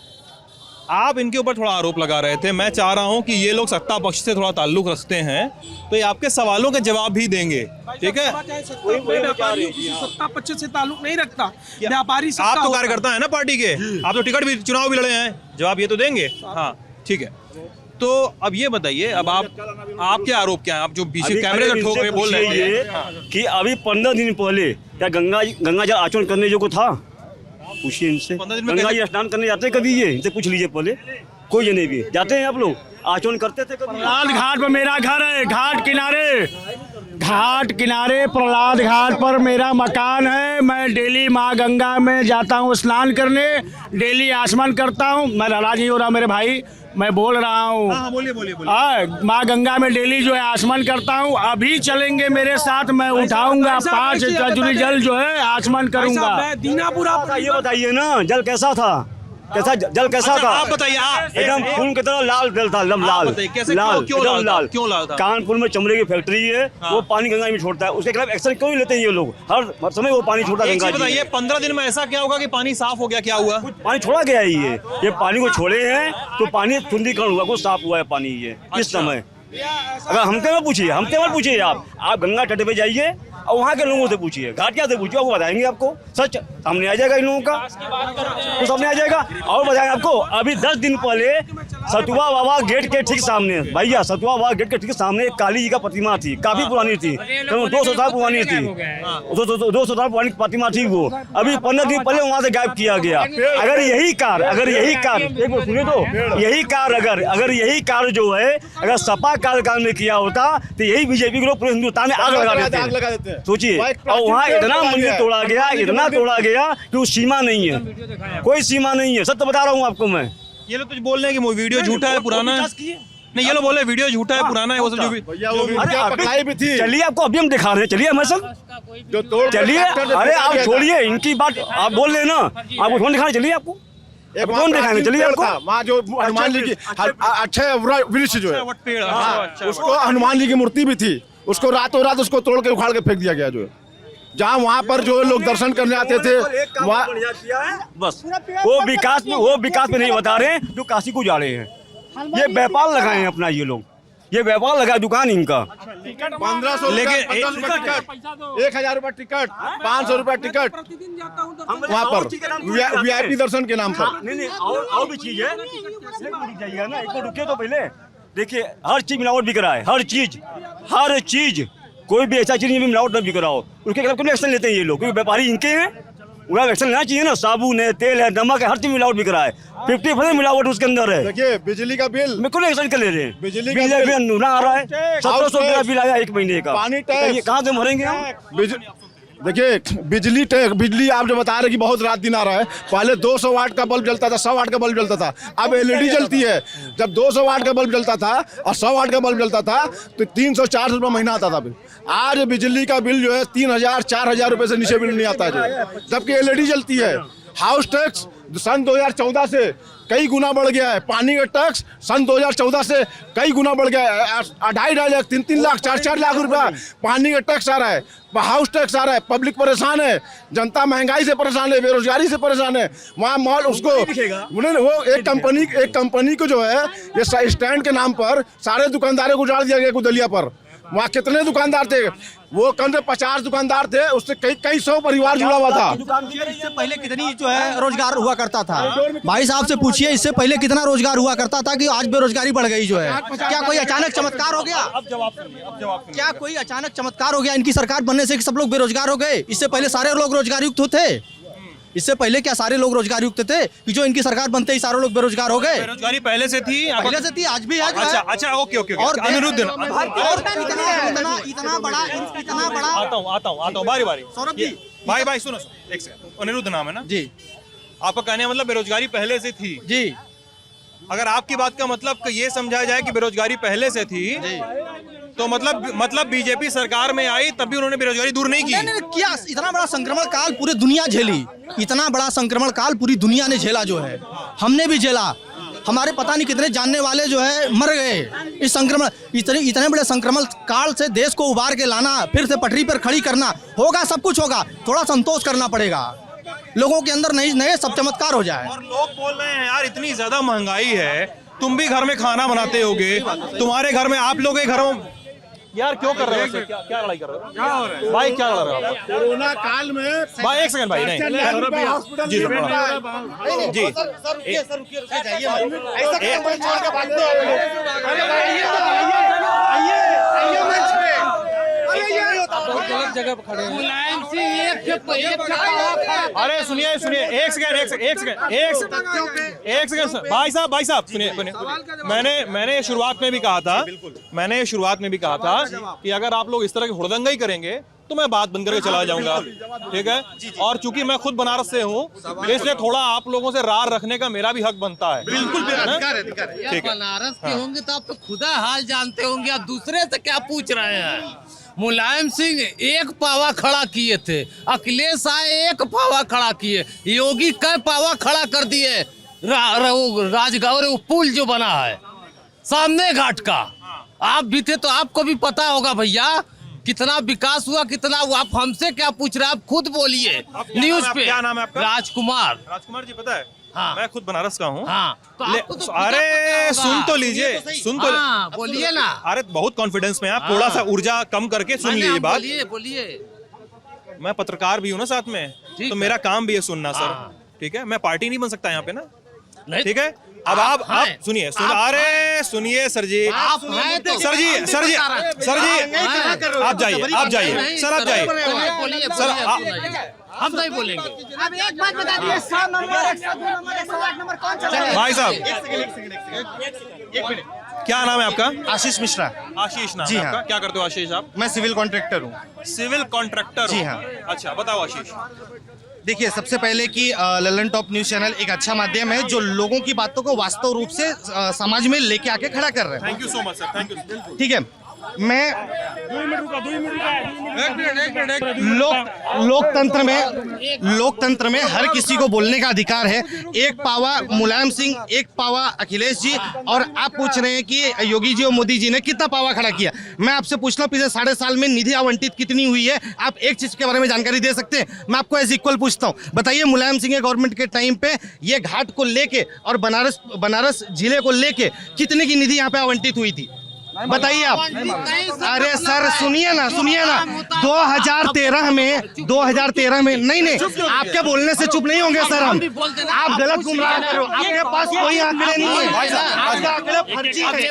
आप इनके ऊपर थोड़ा आरोप लगा रहे थे। मैं चाह रहा हूं कि ये लोग सत्ता पक्ष से थोड़ा ताल्लुक रखते हैं तो ये आपके सवालों के जवाब भी देंगे, ठीक है? सत्ता पक्ष से ताल्लुक नहीं रखता, व्यापारी आप तो कार्यकर्ता है ना पार्टी के, आप तो टिकट भी, चुनाव भी लड़े हैं, जवाब ये तो देंगे। हाँ ठीक है, तो अब ये बताइए, अब आपके आरोप क्या है? आप जो पीछे कैमरे से ठोक के बोल रहे हैं कि अभी 15 दिन पहले क्या गंगा जल आचमन करने जो को था? पूछिए इनसे। 15 दिन में गंगा जी स्नान करने जाते कभी? ये इनसे पूछ लीजिए पहले। कोई ये नहीं भी जाते हैं आप लोग, आचमन करते थे कभी? प्रहलाद घाट पर मेरा घर है, घाट किनारे प्रहलाद घाट पर मेरा मकान है। मैं डेली माँ गंगा में जाता हूँ स्नान करने, डेली आचमन करता हूँ। मैं नाराज नहीं हो रहा मेरे भाई, मैं बोल रहा हूँ। हाँ, बोलिए। माँ गंगा में डेली जो है आचमन करता हूँ। अभी चलेंगे मेरे साथ, मैं उठाऊंगा 5 कटोरी जल जो है आचमन करूंगा। दीनापुरा ये बताइए ना, जल कैसा था? जल कैसा था? आप बताइए। एकदम खून की तरह लाल जल था, एकदम लाल। कैसे, लाल, क्यों एकदम लाल? क्यों लाल था? कानपुर में चमड़े की फैक्ट्री है, वो पानी गंगा में छोड़ता है, उसके खिलाफ एक्शन क्यों नहीं लेते हैं ये लोग? हर समय वो पानी छोड़ता है गंगा जी। बताइए 15 दिन में ऐसा क्या होगा कि पानी साफ हो गया? क्या हुआ? पानी छोड़ा गया है ये पानी को छोड़े हैं तो पानी शुद्धिकरण हुआ, कुछ साफ हुआ है पानी ये इस समय। अगर हमसे मत पूछिए, आप गंगा तट पे जाइए और वहाँ के लोगों से पूछिए, घाटिया से पूछिए, वो बताएंगे आपको। सच सामने आ जाएगा इन लोगों का, तो सामने आ जाएगा। और बताएंगे आपको, अभी 10 दिन पहले सतुआ बाबा गेट के ठीक सामने, भैया सतुआ बाबा गेट के ठीक सामने एक काली जी का प्रतिमा थी, काफी पुरानी थी, 200 साल पुरानी थी, 200 साल पुरानी प्रतिमा थी वो। अभी 15 दिन पहले वहाँ से गायब किया गया। अगर यही कार्य एक बार सुनिए तो, यही कार्य जो है अगर सपा कार्यकाल में किया होता तो यही बीजेपी के लोग पूरे हिंदुस्तान में आग लगा देते। सोचिए, और वहाँ इतना मंदिर तोड़ा गया कि वो सीमा नहीं है, कोई सीमा नहीं है। सत्य बता रहा हूँ आपको मैं। ये लोग कुछ बोल रहे हैं कि वीडियो झूठा है, पुराना है। नहीं, ये लोग बोल रहे हैं वीडियो झूठा है, पुराना है, वो सब जो भी थी। चलिए आपको अभी हम दिखा रहे हैं, चलिए हमारे संग चलिए। अरे आप छोड़िए इनकी बात, आप बोल रहे हैं ना, आपको कौन दिखाने? चलिए आपको कौन दिखाने? चलिए आपको वहाँ जो हनुमान जी की अच्छे वृक्ष जो है, उसको हनुमान जी की मूर्ति भी थी, उसको रातों रात उसको तोड़ के उखाड़ के फेंक दिया गया। जो है जहाँ वहाँ पर जो लोग दर्शन करने आते थे वहाँ बस वो विकास में नहीं बता रहे हैं जो काशी को जा रहे हैं। ये व्यापार लगाए हैं अपना, ये लोग ये व्यापार लगा दुकान इनका। 1500 लेकिन 1000 रुपए टिकट, 500 रुपए टिकट वहाँ पर VIP दर्शन के नाम पर। नहीं और भी चीज है, जाइएगा ना, एक रुकिए तो पहले देखिए। हर चीज मिलावट बिक रहा है, हर चीज कोई भी ऐसा चीज नहीं मिलावट न बिक रहा हो, उसके खिलाफ क्यों एक्शन लेते हैं ये लोग? क्योंकि व्यापारी इनके हैं, उनका एक्शन लेना चाहिए ना। साबुन है, तेल है, नमक है, हर चीज मिलावट बिक रहा है। 50% मिलावट उसके अंदर है। देखिए बिजली का बिल, मैं कौन एक्शन कर ले रहे हैं? बिजली का बिल बिल आ रहा है, 1700 रुपया बिल आया 1 महीने का। पानी टैक्स, ये कहाँ से मरेंगे हम? देखिए बिजली आप जो बता रहे कि बहुत रात दिन आ रहा है। पहले 200 वाट का बल्ब जलता था, 100 वाट का बल्ब जलता था, अब एलईडी जलती है। जब 200 वाट का बल्ब जलता था और 100 वाट का बल्ब जलता था तो 300-400 रुपये महीना आता था बिल। आज बिजली का बिल जो है 3000-4000 रुपये से नीचे बिल नहीं आता है, जबकि एलईडी जलती है। हाउस टैक्स सन 2014 से कई गुना बढ़ गया है। पानी का टैक्स सन 2014 से कई गुना बढ़ गया है। 2.5 लाख, 3-3 लाख, 4-4 लाख रुपया पानी का टैक्स आ रहा है, हाउस टैक्स आ रहा है। पब्लिक परेशान है, जनता महंगाई से परेशान है, बेरोजगारी से परेशान है। वहाँ मॉल उसको उन्होंने वो एक कंपनी को जो है ये स्टैंड के नाम पर सारे दुकानदारों को उजाड़ दिया गया कुदलिया पर। वहाँ कितने दुकानदार थे? वो कम से 50 दुकानदार थे, उससे कई 100 परिवार जुड़ा हुआ था। इससे पहले कितनी जो है रोजगार हुआ करता था? भाई साहब से पूछिए इससे पहले कितना रोजगार हुआ करता था कि आज बेरोजगारी बढ़ गई जो है? क्या कोई अचानक चमत्कार हो गया? अब जवाब सुनिए। क्या कोई अचानक चमत्कार हो गया इनकी सरकार बनने से कि सब लोग बेरोजगार हो गए? इससे पहले सारे लोग रोजगार युक्त थे? इससे पहले क्या सारे लोग रोजगार युक्त थे कि जो इनकी सरकार बनते ही सारे लोग बेरोजगार हो गए? बेरोजगारी पहले से थी, आज भी है। अच्छा ओके। और अनिरुद्ध इतना बड़ा आता हूँ बारी सौरभ जी, भाई सुनो एक सेकंड। अनिरुद्ध नाम है ना जी? आपका कहने का मतलब बेरोजगारी पहले से थी जी। अगर आपकी बात का मतलब ये समझा जाए कि बेरोजगारी पहले से थी तो मतलब बीजेपी सरकार में आई तब भी उन्होंने बेरोजगारी दूर नहीं की। नहीं, क्या इतना बड़ा संक्रमण काल पूरी दुनिया झेली, इतना बड़ा संक्रमण काल पूरी दुनिया ने झेला जो है, हमने भी झेला। हमारे पता नहीं कितने जानने वाले जो है मर गए इस संक्रमण, इतने बड़े संक्रमण काल से देश को उबार के लाना, फिर से पटरी पर खड़ी करना होगा, सब कुछ होगा। थोड़ा संतोष करना पड़ेगा लोगों के अंदर, नए सब चमत्कार हो जाए। और लोग बोल रहे हैं यार इतनी ज्यादा महंगाई है, तुम भी घर में खाना बनाते होगे, तुम्हारे घर में आप लोग के घरों यार क्यों कर रहे हो? क्या लड़ाई कर रहे हो? क्या हो रहा है भाई? क्या लड़ रहे हो? कोरोना काल में भाई एक सेकंड भाई, नहीं जी मुलायम सिंह अरे सुनिए एक सेकंड भाई साहब सुनिए। मैंने शुरुआत में भी कहा था कि अगर आप लोग इस तरह की हुड़दंगा ही करेंगे तो मैं बात बंद करके चला जाऊंगा, ठीक है? और चूंकि मैं खुद बनारस से हूँ इसलिए थोड़ा आप लोगों से रार रखने का मेरा भी हक बनता है। बिल्कुल बनारस के होंगे तो आप तो खुदा हाल जानते होंगे, आप दूसरे से क्या पूछ रहे हैं? मुलायम सिंह 1 पावा खड़ा किए थे, अखिलेश आए 1 पावा खड़ा किए, योगी कई पावा खड़ा कर दिए। राजगौर वो पुल जो बना है सामने घाट का, आप भी थे तो आपको भी पता होगा भैया कितना विकास हुआ, कितना हुआ। आप हमसे क्या पूछ रहे हैं? आप खुद बोलिए न्यूज पे। क्या नाम है आपका? राजकुमार जी पता है? हाँ। मैं खुद बनारस का हूँ। हाँ, तो आपको तो अरे सुन तो लीजिए, हाँ, बोलिए ना। अरे बहुत कॉन्फिडेंस में आप, थोड़ा सा ऊर्जा कम करके सुन लीजिए बात। बोलिए। मैं पत्रकार भी हूँ ना साथ में, तो मेरा काम भी है सुनना सर, ठीक है? मैं पार्टी नहीं बन सकता यहाँ पे ना, ठीक है? अब आप सुनिए अरे सुनिए सर जी, आप जाइए सर हम नहीं बोलेंगे। अब एक बात बता दीजिए, 100 नंबर 102 नंबर 108 नंबर कौन चला रहा है? भाई साहब क्या नाम है आपका? आशीष मिश्रा। आशीष नाम जी है हाँ। आपका? क्या करते हो आशीष आप? मैं सिविल कॉन्ट्रैक्टर हूँ। Civil contractor? जी हाँ। अच्छा बताओ आशीष। देखिए सबसे पहले कि ललन टॉप न्यूज चैनल एक अच्छा माध्यम है जो लोगों की बातों को वास्तव रूप से समाज में लेके आके खड़ा कर रहे हैं। Thank you so much sir, thank you. ठीक है, मैं लोकतंत्र में हर किसी को बोलने का अधिकार है। 1 पावा मुलायम सिंह, 1 पावा अखिलेश जी, और आप पूछ रहे हैं कि योगी जी और मोदी जी ने कितना पावा खड़ा किया। मैं आपसे पूछना पिछले 3.5 साल में निधि आवंटित कितनी हुई है? आप एक चीज के बारे में जानकारी दे सकते हैं? मैं आपको एज इक्वल पूछता हूँ, बताइए मुलायम सिंह के गवर्नमेंट के टाइम पे ये घाट को लेके और बनारस जिले को लेके कितने की निधि यहाँ पे आवंटित हुई थी? बताइए आप। अरे सर सुनिए ना 2013 में नहीं आपके बोलने से चुप नहीं होंगे सर हम। आप गलत गुमराह कर रहे हो, आपके पास कोई आंकड़े नहीं है, आपके आंकड़े फर्जी है।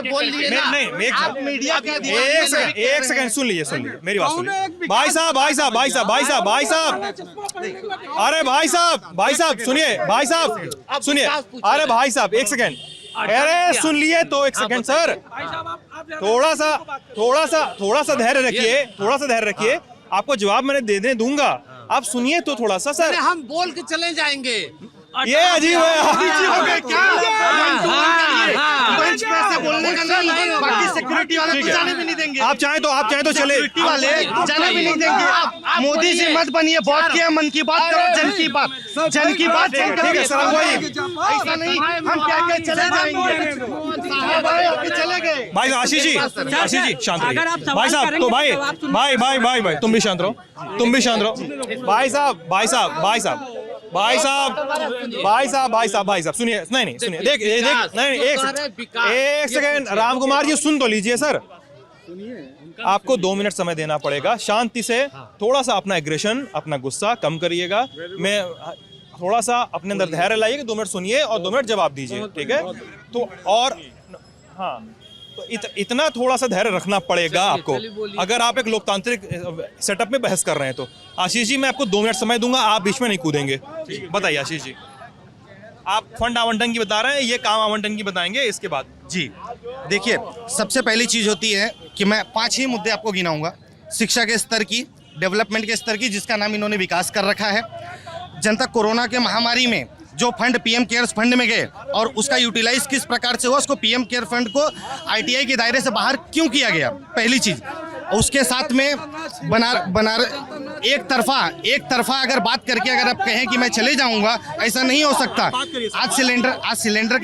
आप मीडिया क्या एक सेकंड सुन लीजिए मेरी बात सुनिए। भाई साहब अरे भाई साहब सुनिए अरे भाई साहब एक सेकंड, अरे सुन लिए तो एक सेकंड सर, थोड़ा सा धैर्य रखिए, आपको जवाब मैंने देने दूंगा, आप सुनिए तो थोड़ा सा सर। हम बोल के चले जाएंगे। ये अजीब है मंच पे ऐसे बोलने का नहीं, बाकी सिक्योरिटी वाले तो जाने भी नहीं देंगे। आप चाहे तो चले, सिक्योरिटी वाले जाने भी नहीं देंगे। मोदी जी मत बनिए, बहुत किया, मन की बात करो, जन की बात ठीक है सर, वही ऐसा नहीं हम क्या चले जाएंगे, चले गए। भाई आशीष जी शांत रहिए। भाई साहब तो भाई तुम भी शांत रहो भाई साहब सुनिए, नहीं सुनिए, देख एक सेकंड राम कुमार जी सुन तो लीजिए सर, आपको 2 मिनट समय देना पड़ेगा, शांति से थोड़ा सा अपना एग्रेशन, अपना गुस्सा कम करिएगा, मैं थोड़ा सा अपने अंदर धैर्य लाइए, 2 मिनट सुनिए और 2 मिनट जवाब दीजिए, ठीक है? तो और हाँ तो इतना थोड़ा सा धैर्य रखना पड़ेगा आपको, अगर आप एक लोकतांत्रिक सेटअप में बहस कर रहे हैं तो। आशीष जी मैं आपको 2 मिनट समय दूंगा, आप बीच में नहीं कूदेंगे। बताइए आशीष जी, आप फंड आवंटन की बता रहे हैं, ये काम आवंटन की बताएंगे इसके बाद। जी देखिए, सबसे पहली चीज होती है कि मैं 5 ही मुद्दे आपको गिनाऊंगा। शिक्षा के स्तर की, डेवलपमेंट के स्तर की, जिसका नाम इन्होंने विकास कर रखा है। जनता कोरोना के महामारी में जो फंड पीएम केयर्स फंड में गए और उसका यूटिलाइज किस प्रकार से हुआ, उसको पीएम केयर फंड को आईटीआई के दायरे से बाहर क्यों किया गया, पहली चीज। उसके साथ में एक तरफा अगर बात करके अगर आप कहें कि मैं चले जाऊंगा, ऐसा नहीं हो सकता। आज सिलेंडर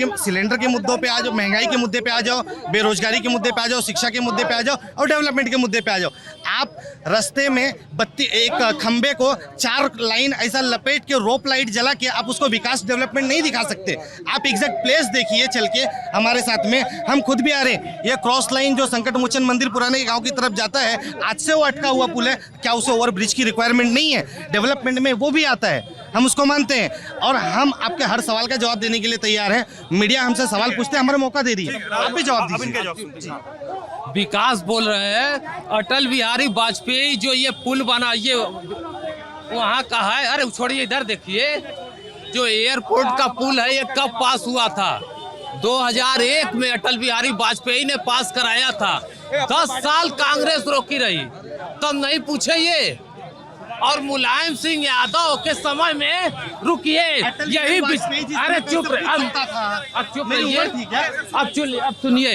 के मुद्दों पे आ जाओ, महंगाई के मुद्दे पे आ जाओ, बेरोजगारी के मुद्दे पे आ जाओ, शिक्षा के मुद्दे पे आ जाओ और डेवलपमेंट के मुद्दे पे आ जाओ। आप रास्ते में एक खंबे को 4 लाइन ऐसा लपेट के रोप लाइट जला के आप उसको विकास डेवलपमेंट नहीं दिखा सकते। आप एग्जैक्ट प्लेस देखिए चल के हमारे साथ में, हम खुद भी आ रहे हैं। ये क्रॉस लाइन जो संकट मोचन मंदिर पुराने गांव की तरफ जाता है, आज से वो अटका हुआ पुल है, क्या उसे ओवर ब्रिज की रिक्वायरमेंट नहीं है? डेवलपमेंट में वो भी आता है, हम उसको मानते हैं और हम आपके हर सवाल का जवाब देने के लिए तैयार हैं। मीडिया हमसे सवाल पूछते हैं, हमारा मौका दे रही है, आप भी जवाब दीजिए। विकास बोल रहे हैं, अटल बिहारी वाजपेयी जो ये पुल बना, ये वहाँ का है। अरे छोड़िए, इधर देखिए, जो एयरपोर्ट का पुल है ये कब पास हुआ था? 2001 में अटल बिहारी वाजपेयी ने पास कराया था। 10 साल कांग्रेस रोकी रही, तब नहीं पूछे ये। और मुलायम सिंह यादव के समय में रुकिए, यही अरे चुप रहे, अब चुप रहिए, अब सुनिए,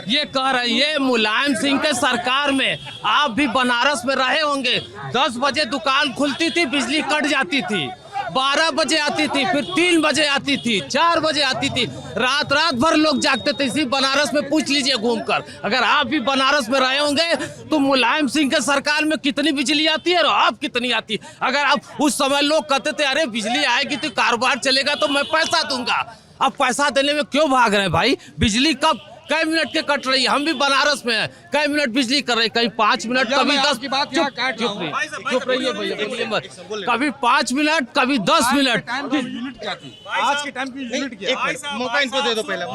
ये कह रही है मुलायम सिंह के सरकार में आप भी बनारस में रहे होंगे। 10 बजे दुकान खुलती थी, बिजली कट जाती थी, 12 बजे आती थी, फिर 3 बजे आती थी, 4 बजे आती थी, रात भर लोग जागते थे। इसी बनारस में पूछ लीजिए घूमकर, अगर आप भी बनारस में रहे होंगे तो मुलायम सिंह के सरकार में कितनी बिजली आती है और अब कितनी आती है। अगर आप उस समय लोग कहते थे अरे बिजली आएगी तो कारोबार चलेगा तो मैं पैसा दूंगा, अब पैसा देने में क्यों भाग रहे हैं भाई? बिजली कब कई मिनट के कट रही है, हम भी बनारस में हैं, कई मिनट बिजली कर रही, कहीं 5 मिनट, कभी 10। चुप रहिए भैया, कभी 5 मिनट, कभी 10 मिनट। आज के टाइम की यूनिट क्या? मौका इनको दे दो पहले।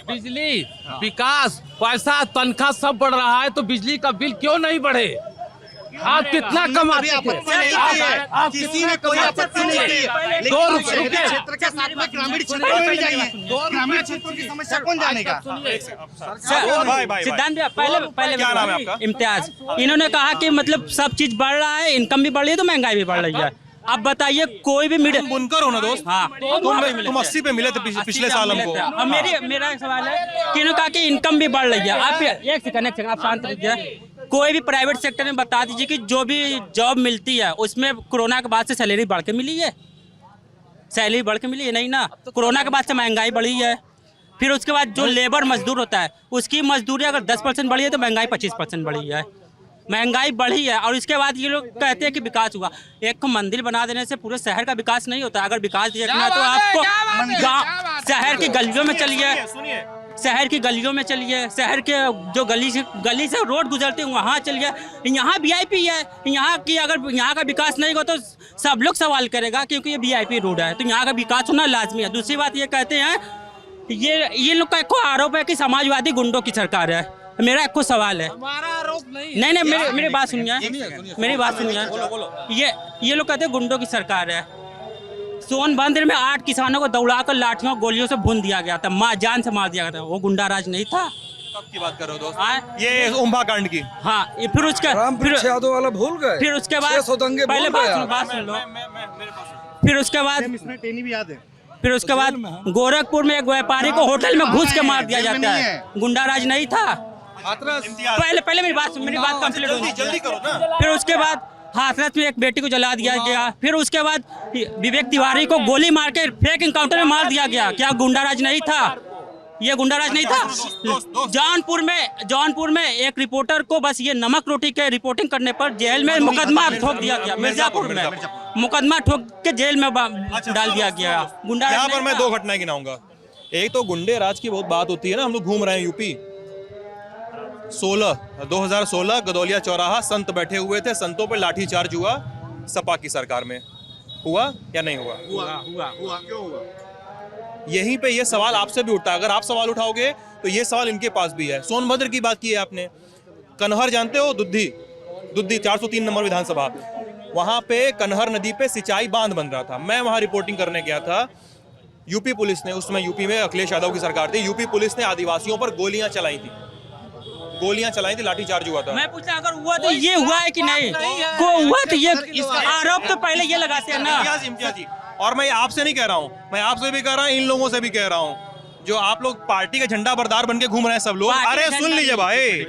बिजली, विकास, पैसा, तनख्वाह सब बढ़ रहा है तो बिजली का बिल क्यों नहीं बढ़े? आप कितना कमाते थे? किसी ने कोई आपत्ति नहीं की। 2 रुपये क्षेत्र के साथ में ग्रामीण क्षेत्रों में भी जाइए, ग्रामीण क्षेत्रों की समस्या कौन जानेगा? सिद्धांत पहले क्या नाम है आपका? इम्तियाज। इन्होंने कहा कि मतलब सब चीज बढ़ रहा है, इनकम भी बढ़ रही है तो महंगाई भी बढ़ रही है। अब बताइए, कोई भी मीडिया बुनकर हो ना दोस्त। हाँ, तुम 80 पे मिले थे पिछले साल हमको। अब मेरा सवाल है कि इन्होंने कहा कि इनकम भी बढ़ रही है। आप एक सेकंड आप शांत रहिए। कोई भी प्राइवेट सेक्टर में बता दीजिए कि जो भी जॉब मिलती है उसमें कोरोना के बाद से सैलरी बढ़ के मिली है? सैलरी बढ़ के मिली है? नहीं ना। कोरोना के बाद से महंगाई बढ़ी है। फिर उसके बाद जो लेबर मजदूर होता है उसकी मजदूरी अगर 10% बढ़ी है तो महंगाई 25% बढ़ी है। महंगाई बढ़ी है और इसके बाद ये लोग कहते हैं कि विकास हुआ। एक मंदिर बना देने से पूरे शहर का विकास नहीं होता। अगर विकास देखना है तो आपको गाँव शहर की गलियों में चलिए, शहर की गलियों में चलिए, शहर के जो गली से रोड गुजरते हैं वहाँ चलिए। यहाँ वीआईपी है, यहाँ की अगर यहाँ का विकास नहीं हो तो सब लोग सवाल करेगा, क्योंकि ये वीआईपी रोड है, तो यहाँ का विकास होना लाजमी है। दूसरी बात ये कहते हैं, ये लोग का एक आरोप है कि समाजवादी गुंडों की सरकार है। मेरा एक सवाल है, हमारा आरोप नहीं। नहीं मेरी बात सुनिए, मेरी बात सुनिए। ये लोग कहते हैं गुंडों की सरकार है। सोनभद्र में 8 किसानों को दौड़ाकर लाठियों गोलियों से भून दिया गया था, जान से मार दिया गया था। वो गुंडा राज नहीं था? कब की बात कर रहे हो दोस्त? ये उम्भा कांड की। हाँ, फिर उसका यादव वाला भूल गए। फिर उसके बाद पहले बात सुन लो। फिर उसके बाद भी याद है। फिर उसके बाद गोरखपुर में एक व्यापारी को होटल में घुस के मार दिया जाता है। गुंडा राज नहीं था? पहले मेरी बात कंप्लीट होगी, जल्दी करो ना। फिर उसके बाद हाथरस में एक बेटी को जला दिया गया। फिर उसके बाद विवेक तिवारी को गोली मार के फेक एनकाउंटर में मार दिया गया। क्या गुंडा राज नहीं था? ये गुंडा राज नहीं था? जौनपुर में एक रिपोर्टर को बस ये नमक रोटी के रिपोर्टिंग करने पर जेल में मुकदमा ठोक दिया गया। मिर्जापुर में मुकदमा ठोक के जेल में डाल दिया गया। गुंडा यहाँ पर मैं 2 घटनाएं गिनाऊंगा। एक तो गुंडे राज की बहुत बात होती है ना, हम लोग घूम रहे हैं यूपी। 2016 गदौलिया चौराहा, संत बैठे हुए थे, संतों पर लाठीचार्ज हुआ। सपा की सरकार में हुआ या नहीं हुआ? हुआ। क्यों हुआ? यहीं पे ये सवाल आपसे भी उठता है। अगर आप सवाल उठाओगे तो ये सवाल इनके पास भी है। सोनभद्र की बात की है आपने, कन्हर जानते हो? दुद्धी 403 नंबर विधानसभा, वहां पे कन्हर नदी पे सिंचाई बांध बन रहा था। मैं वहां रिपोर्टिंग करने गया था। यूपी पुलिस ने, उसमें यूपी में अखिलेश यादव की सरकार थी, यूपी पुलिस ने आदिवासियों पर गोलियां चलाई थी, लाठीचार्ज हुआ था। मैं पूछा अगर हुआ तो ये हुआ है कि नहीं? को हुआ तो ये आरोप तो पहले ये लगाते हैं ना। इम्तियाज जी, और मैं आपसे नहीं कह रहा हूँ, मैं आपसे भी कह रहा हूँ, इन लोगों से भी कह रहा हूँ, जो आप लोग पार्टी के झंडा बरदार बन के घूम रहे हैं सब लोग। अरे सुन लीजिए भाई,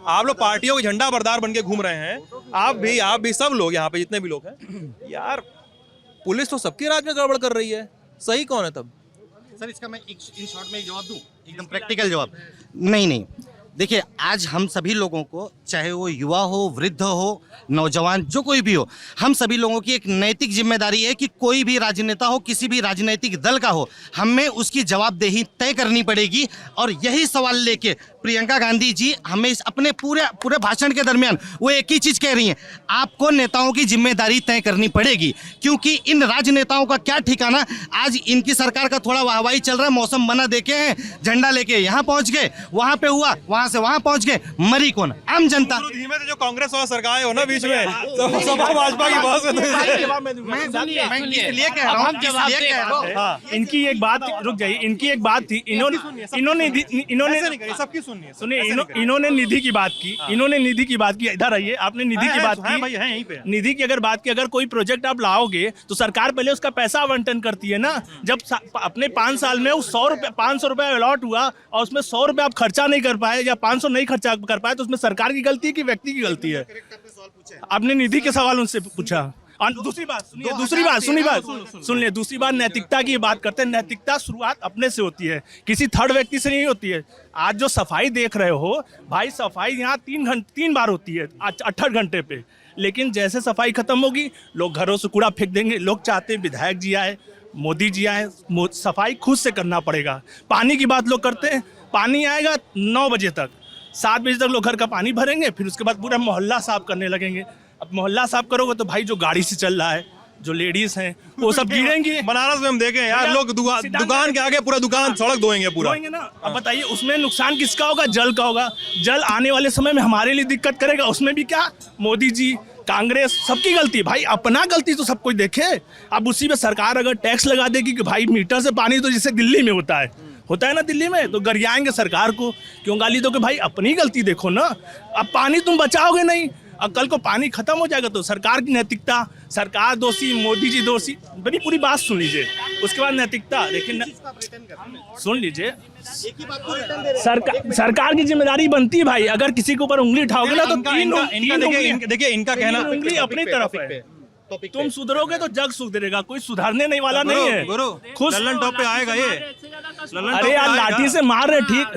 आप लोग पार्टियों के झंडा बरदार बन के घूम रहे हैं, आप भी सब लोग यहाँ पे जितने भी लोग हैं। यार पुलिस तो सबके राज में गड़बड़ कर रही है, सही कौन है तब? सर इसका मैं इन शॉर्ट में एक जवाब दूं, एकदम प्रैक्टिकल जवाब। नहीं, देखिए आज हम सभी लोगों को, चाहे वो युवा हो, वृद्ध हो, नौजवान, जो कोई भी हो, हम सभी लोगों की एक नैतिक जिम्मेदारी है कि कोई भी राजनेता हो, किसी भी राजनीतिक दल का हो, हमें उसकी जवाबदेही तय करनी पड़ेगी। और यही सवाल लेके प्रियंका गांधी जी हमें अपने पूरे भाषण के दरमियान वो एक ही चीज कह रही हैं, आपको नेताओं की जिम्मेदारी तय करनी पड़ेगी, क्योंकि इन राजनेताओं का क्या ठिकाना। आज इनकी सरकार का थोड़ा वाहवाही चल रहा है, मौसम बना देखे हैं, झंडा लेके यहाँ पहुंच गए, वहां पे हुआ, वहां से वहां पहुंच गए, मरी कौन? आम जनता। धीमे से जो कांग्रेस वाला सरकार हो ना बीच में, सपा भाजपा की बहुत इसलिए कह रहा हूँ, इनकी एक बात, रुक जाइए, इनकी एक बात थी, इन्होंने निधि की बात की, इधर आइए, आपने निधि की बात की, निधि की अगर बात की, अगर कोई प्रोजेक्ट आप लाओगे तो सरकार पहले उसका पैसा आवंटन करती है ना। जब अपने 5 साल में वो 500 रुपए अलॉट हुआ और उसमें 100 रुपए आप खर्चा नहीं कर पाए या 500 नहीं खर्चा कर पाए, तो उसमें सरकार की गलती है कि व्यक्ति की गलती है? आपने निधि के सवाल उनसे पूछा। दूसरी बात नैतिकता की बात करते हैं। नैतिकता शुरुआत अपने से होती है, किसी थर्ड व्यक्ति से नहीं होती है। आज जो सफाई देख रहे हो भाई, सफाई यहाँ 3 बार होती है 68 घंटे पे, लेकिन जैसे सफाई खत्म होगी लोग घरों से कूड़ा फेंक देंगे। लोग चाहते हैं विधायक जी आए, मोदी जी आए, सफाई खुद से करना पड़ेगा। पानी की बात लोग करते हैं, पानी आएगा 9 बजे तक, 7 बजे तक लोग घर का पानी भरेंगे, फिर उसके बाद पूरा मोहल्ला साफ करने लगेंगे। अब मोहल्ला साफ करोगे तो भाई जो गाड़ी से चल रहा है, जो लेडीज हैं, वो सब गिरेंगी। बनारस में हम देखें यार, लोग दुकान के आगे पूरा दुकान सड़क धोएंगे ना। अब बताइए उसमें नुकसान किसका होगा? जल का होगा। जल आने वाले समय में हमारे लिए दिक्कत करेगा, उसमें भी क्या मोदी जी, कांग्रेस, सबकी गलती। भाई अपना गलती तो सब कोई देखे। अब उसी में सरकार अगर टैक्स लगा देगी कि भाई मीटर से पानी, तो जैसे दिल्ली में होता है ना, दिल्ली में तो गरियाएंगे सरकार को, क्यों गाली दो कि भाई अपनी गलती देखो ना। अब पानी तुम बचाओगे नहीं, अब कल को पानी खत्म हो जाएगा तो सरकार की नैतिकता, सरकार दोषी, मोदी जी दोषी। बड़ी पूरी बात सुन लीजिए, उसके बाद नैतिकता। लेकिन सुन लीजिए, सरकार की जिम्मेदारी बनती है भाई, अगर किसी के ऊपर उंगली उठाओगे ना तो देखिए इनका कहना उंगली अपनी तरफ है। टॉपिक तुम सुधरोगे तो जग सुधरेगा, कोई सुधारने नहीं वाला नहीं है। गुरु खुश लल्लन टॉप पे आएगा ये। अरे यार लाठी से मार रहे, ठीक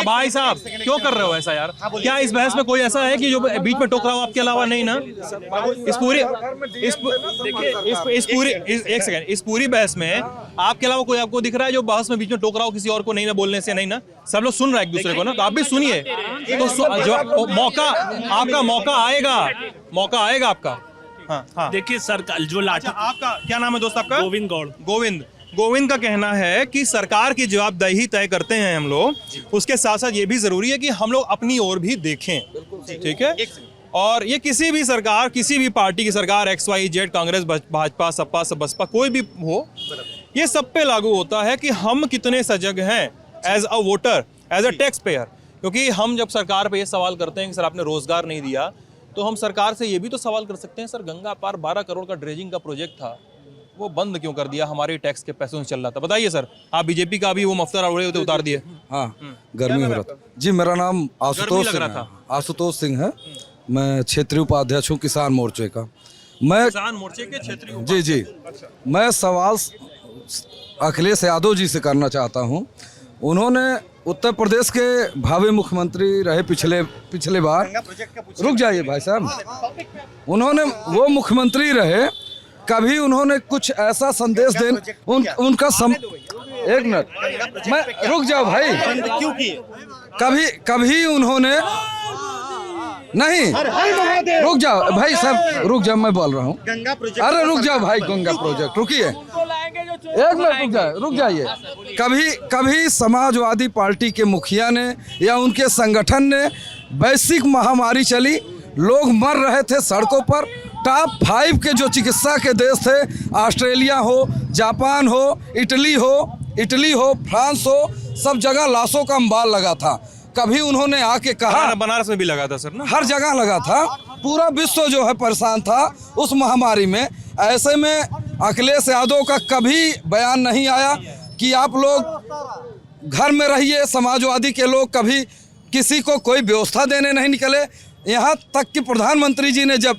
भाई साहब क्यों कर रहे हो ऐसा यार? क्या इस बहस में कोई ऐसा है कि जो बीच में टोक रहा हो आपके अलावा? नहीं ना। इस पूरी बहस में आपके अलावा कोई आपको दिख रहा है जो बहस में बीच में टोक रहा हो किसी और को? नहीं ना, बोलने से नहीं ना। सब लोग सुन रहे हैं एक दूसरे को ना, तो आप भी सुनिए। तो मौका आपका मौका आएगा आपका। हाँ देखिए सरकार जो लाठी। आपका क्या नाम है दोस्त आपका? गोविंद गौड़। गोविंद का कहना है कि सरकार की जवाबदेही तय करते हैं हम लोग, उसके साथ साथ ये भी जरूरी है कि हम लोग अपनी ओर भी देखें। ठीक है। और ये किसी भी सरकार, किसी भी पार्टी की सरकार, XYZ, कांग्रेस, भाजपा, सपा, बसपा, कोई भी हो, ये सब पे लागू होता है कि हम कितने सजग हैं as a voter, as a tax payer. क्योंकि हम जब सरकार पे ये सवाल करते हैं कि सर आपने रोजगार नहीं दिया, तो हम सरकार से ये भी तो सवाल कर सकते हैं, सर गंगा पार 12 करोड़ का ड्रेजिंग का प्रोजेक्ट था, वो बंद क्यों कर दिया? हमारे टैक्स के पैसों से चल रहा था। बताइए सर, आप बीजेपी का भी वो मफ्तर उड़े होते उतार दिए। हाँ, गर्मी हो रहा था जी। मेरा नाम आशुतोष सिंह है। मैं क्षेत्रीय उपाध्यक्ष हूँ किसान मोर्चे का। मैं किसान मोर्चे के क्षेत्रीय जी मैं सवाल अखिलेश यादव जी से करना चाहता हूँ। उन्होंने उत्तर प्रदेश के भावी मुख्यमंत्री रहे पिछले बार। रुक जाइए भाई साहब, उन्होंने वो मुख्यमंत्री रहे, कभी उन्होंने कुछ ऐसा संदेश दे उनका एक मिनट, मैं रुक जाओ भाई। क्यों किए? कभी उन्होंने नहीं, रुक जाओ भाई साहब, रुक जाओ, मैं बोल रहा हूँ। अरे रुक जाओ भाई, गंगा प्रोजेक्ट, रुकिए एक मिनट, रुक जाइए। कभी समाजवादी पार्टी के मुखिया ने या उनके संगठन ने, वैश्विक महामारी चली, लोग मर रहे थे सड़कों पर, टॉप 5 के जो चिकित्सा के देश थे, ऑस्ट्रेलिया हो, जापान हो, इटली हो, फ्रांस हो, सब जगह लाशों का अंबार लगा था। कभी उन्होंने आके कहा, बनारस में भी लगा था सर ना, हर जगह लगा था, पूरा विश्व जो है परेशान था उस महामारी में। ऐसे में अखिलेश यादव का कभी बयान नहीं आया कि आप लोग घर में रहिए। समाजवादी के लोग कभी किसी को कोई व्यवस्था देने नहीं निकले। यहाँ तक कि प्रधानमंत्री जी ने जब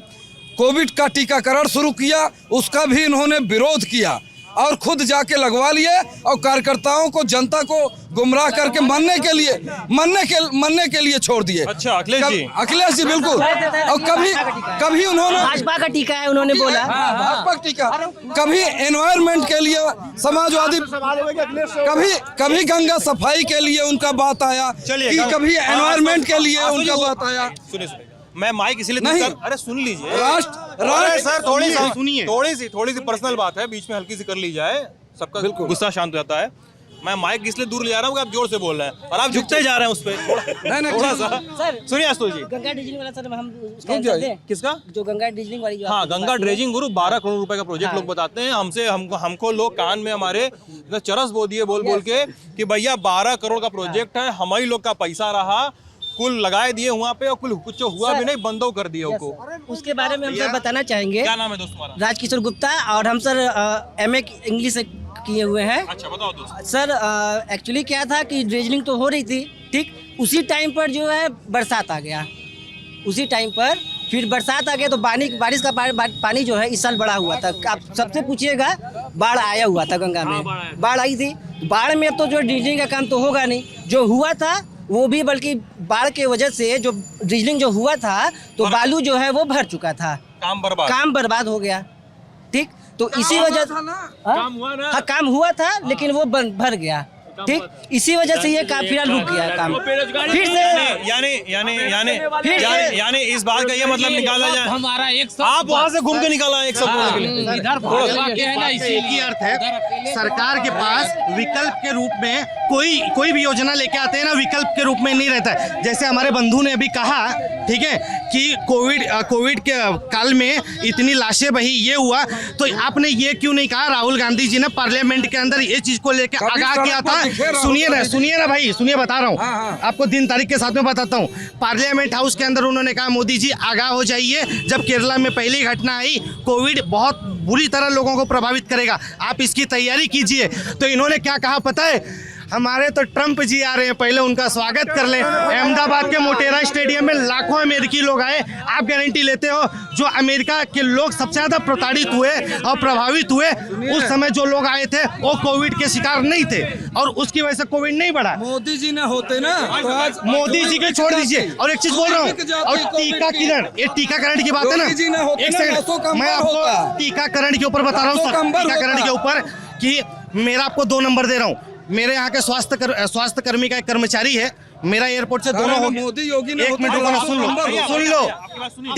कोविड का टीकाकरण शुरू किया, उसका भी इन्होंने विरोध किया और खुद जाके लगवा लिए, और कार्यकर्ताओं को, जनता को गुमराह करके मरने के लिए छोड़ दिए। अच्छा, अखिलेश जी बिल्कुल। और कभी उन्होंने भाजपा का टीका है, उन्होंने बोला भाजपा का टीका, कभी एनवायरमेंट के लिए समाजवादी, कभी गंगा सफाई के लिए उनका बात आया, कि कभी एनवायरनमेंट के लिए उनका बात आया। सुनिए, मैं माइक इसीलिए नहीं, अरे सुन लीजिए राष्ट्र सर, थोड़ी सी पर्सनल बात है, बीच में हल्की सी कर ली जाए, सबका गुस्सा शांत हो जाता है। मैं माइक इसलिए दूर ले जा रहा हूँ कि आप जोर से बोल रहे हैं और आप झुकते जा रहे हैं उस पे थोड़ा सा। सुनिए आशुतोष जी, गंगा ड्रेजिंग वाला सर, हम उसका कर दें? किसका? जो गंगा ड्रेजिंग वाली, हाँ, गंगा ड्रेजिंग गुरु 12 करोड़ रुपए का प्रोजेक्ट लोग बताते हैं हमसे, हमको लोग कान में हमारे चरस बो दिए बोल के कि भैया 12 करोड़ का प्रोजेक्ट है, हम ही लोग का पैसा रहा, कुल लगाए दिए वहाँ पे, और कुल कुछ हुआ भी नहीं, बंदो कर दिया उनको। उसके बारे में हम सर बताना चाहेंगे। क्या नाम है दोस्त तुम्हारा? राजकिशोर गुप्ता, और हम सर MA इंग्लिश किए हुए हैं। अच्छा, बताओ दोस्त। सर एक्चुअली क्या था कि ड्रेजिंग तो हो रही थी, ठीक, उसी टाइम पर जो है बरसात आ गया। उसी टाइम पर फिर बरसात आ गया तो बारिश का पानी जो है इस साल बढ़ा हुआ था। आप सबसे पूछिएगा, बाढ़ आया हुआ था गंगा में, बाढ़ आई थी। बाढ़ में तो जो ड्रेजिंग का काम तो होगा नहीं, जो हुआ था वो भी, बल्कि बाढ़ के वजह से जो ड्रिजलिंग जो हुआ था तो बालू जो है वो भर चुका था, काम बर्बाद हो गया। ठीक, तो इसी वजह काम हुआ ना, हाँ काम हुआ था, लेकिन वो भर गया। ठीक, इसी वजह से ये काम फिलहाल रुक गया काम। फिर से यानी इस बात का ये मतलब निकाला जाए, हमारा एक आप वहाँ से घूम के निकाला एक सब बोलने के लिए। इधर भाजपा के है ना, इसी अर्थ है सरकार के पास विकल्प के रूप में कोई भी योजना लेके आते हैं ना, विकल्प के रूप में नहीं रहता है। जैसे हमारे बंधु ने अभी कहा, ठीक है, कि कोविड के काल में इतनी लाशें बही, ये हुआ, तो आपने ये क्यों नहीं कहा? राहुल गांधी जी ने पार्लियामेंट के अंदर ये चीज को लेकर आगाह किया था। सुनिए ना भाई, सुनिए, बता रहा हूँ आपको, दिन तारीख के साथ में बताता हूँ। पार्लियामेंट हाउस के अंदर उन्होंने कहा, मोदी जी आगाह हो जाइए, जब केरला में पहली घटना आई, कोविड बहुत बुरी तरह लोगों को प्रभावित करेगा, आप इसकी तैयारी कीजिए। तो इन्होंने क्या कहा पता है? हमारे तो ट्रम्प जी आ रहे हैं, पहले उनका स्वागत कर लें। अहमदाबाद के मोटेरा स्टेडियम में लाखों अमेरिकी लोग आए। आप गारंटी लेते हो जो अमेरिका के लोग सबसे ज्यादा प्रताड़ित हुए और प्रभावित हुए, उस समय जो लोग आए थे वो कोविड के शिकार नहीं थे और उसकी वजह से कोविड नहीं बढ़ा। मोदी जी ने होते ना तो आज मोदी जी के छोड़ दीजिए। और एक चीज बोल रहा हूँ, और टीकाकरण, ये टीकाकरण की बात है ना, एक सेकंड मैं आपको टीकाकरण के ऊपर बता रहा हूँ, टीकाकरण के ऊपर कि मेरा आपको 2 नंबर दे रहा हूँ। मेरे यहाँ के स्वास्थ्य कर्मी का एक कर्मचारी है, मेरा एयरपोर्ट से दोनों हो मोदी योगी ने एक मिनट रुको ना, सुन लो।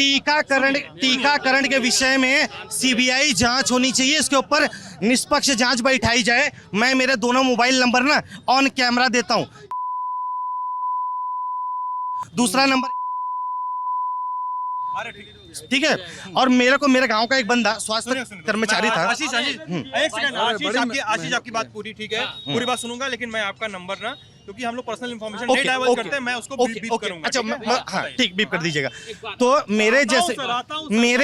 टीकाकरण के विषय में सीबीआई जांच होनी चाहिए, इसके ऊपर निष्पक्ष जांच बैठाई जाए। मैं मेरे दोनों मोबाइल नंबर ना ऑन कैमरा देता हूँ। दूसरा नंबर, ठीक है। और मेरे को मेरे गांव का एक बंदा स्वास्थ्य कर्मचारी था। आशीष एक सेकंड, आशीष आपकी बात पूरी ठीक है, पूरी बात सुनूंगा, लेकिन मैं आपका नंबर ना, क्योंकि हम लोग पर्सनल इंफॉर्मेशन नहीं डाइवर्ट करते हैं, मैं उसको बीप करूंगा। अच्छा, हाँ ठीक, बीप कर दीजिएगा। तो मेरे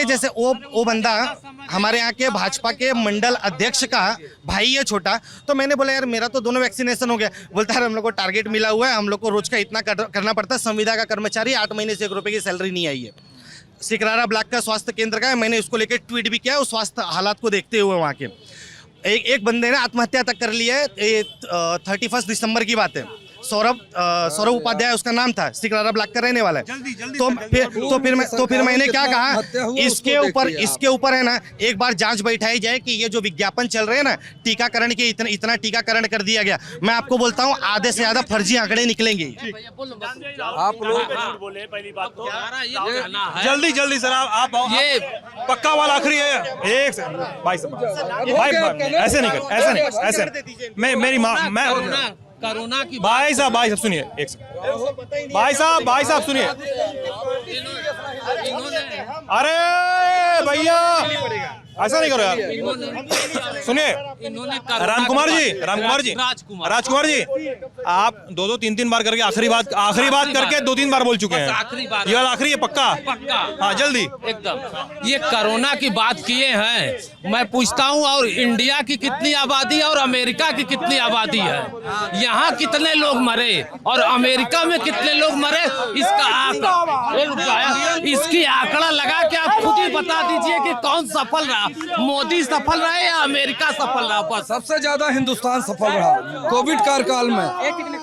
जैसे वो बंदा हमारे यहाँ के भाजपा के मंडल अध्यक्ष का भाई है छोटा। तो मैंने बोला यार मेरा तो दोनों वैक्सीनेशन हो गया। बोलता है हम लोग को टारगेट मिला हुआ है, हम लोग को रोज का इतना करना पड़ता है। संविदा का कर्मचारी 8 महीने से 1 रुपए की सैलरी नहीं आई है। सिकरारा ब्लॉक का स्वास्थ्य केंद्र का है, मैंने इसको लेकर ट्वीट भी किया। उस स्वास्थ्य हालात को देखते हुए वहाँ के एक बंदे ने आत्महत्या तक कर लिया है। 31 दिसंबर की बात है। सौरभ उपाध्याय उसका नाम था, सिकरारा ब्लॉक का रहने वाला है। तो फिर मैंने क्या कहा, इसके ऊपर है ना एक बार जांच बैठाई जाए कि ये जो विज्ञापन चल रहे हैं ना टीकाकरण के, इतना टीकाकरण कर दिया गया। मैं आपको बोलता हूँ आधे से ज्यादा फर्जी आंकड़े निकलेंगे। आप लोग बोले पहली बात तो जल्दी सर, आप ये पक्का वाला आखिरी है। एक भाई ऐसे नहीं, ऐसे मेरी माँ, मैं कोरोना की भाई साहब सुनिए, एक सेकंड भाई साहब सुनिए। अरे भैया ऐसा नहीं करो यार, सुनिए। रामकुमार जी आप 2-3 बार करके आखिरी बात करके 2-3 बार बोल चुके हैं। ये आखिरी है, पक्का। हाँ जल्दी एकदम। ये कोरोना की बात किए हैं, मैं पूछता हूँ और इंडिया की कितनी आबादी है और अमेरिका की कितनी आबादी है? यहाँ कितने लोग मरे और अमेरिका में कितने लोग मरे? इसकी आंकड़ा लगा के आप खुद ही बता दीजिए कि कौन सफल रहा, मोदी सफल रहा या अमेरिका सफल रहा? बस सबसे ज्यादा हिंदुस्तान सफल रहा कोविड कार्यकाल में।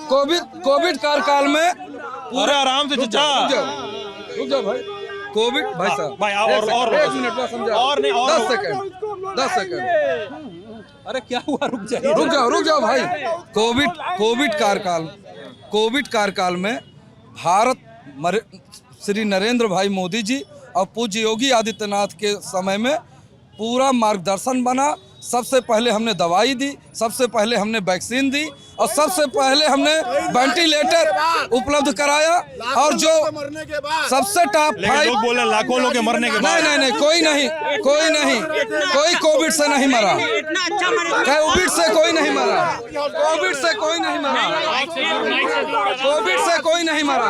कोविड कार्यकाल में। अरे आराम से चचा, रुक जाओ भाई। कोविड भाई साहब भाई और 1 मिनट में समझा, और नहीं, और 10 सेकंड। अरे क्या हुआ, रुक जाओ भाई। कोविड कार्यकाल में भारत श्री नरेंद्र भाई मोदी जी और पूज्य योगी आदित्यनाथ के समय में पूरा मार्गदर्शन बना। सबसे पहले हमने दवाई दी, सबसे पहले हमने वैक्सीन दी और सबसे पहले हमने वेंटिलेटर उपलब्ध कराया। और जो सबसे टॉप 5 लोग बोले लाखों लोग के मरने के बाद, नहीं, कोई नहीं, कोई कोविड से नहीं मरा। कोविड से कोई नहीं मरा।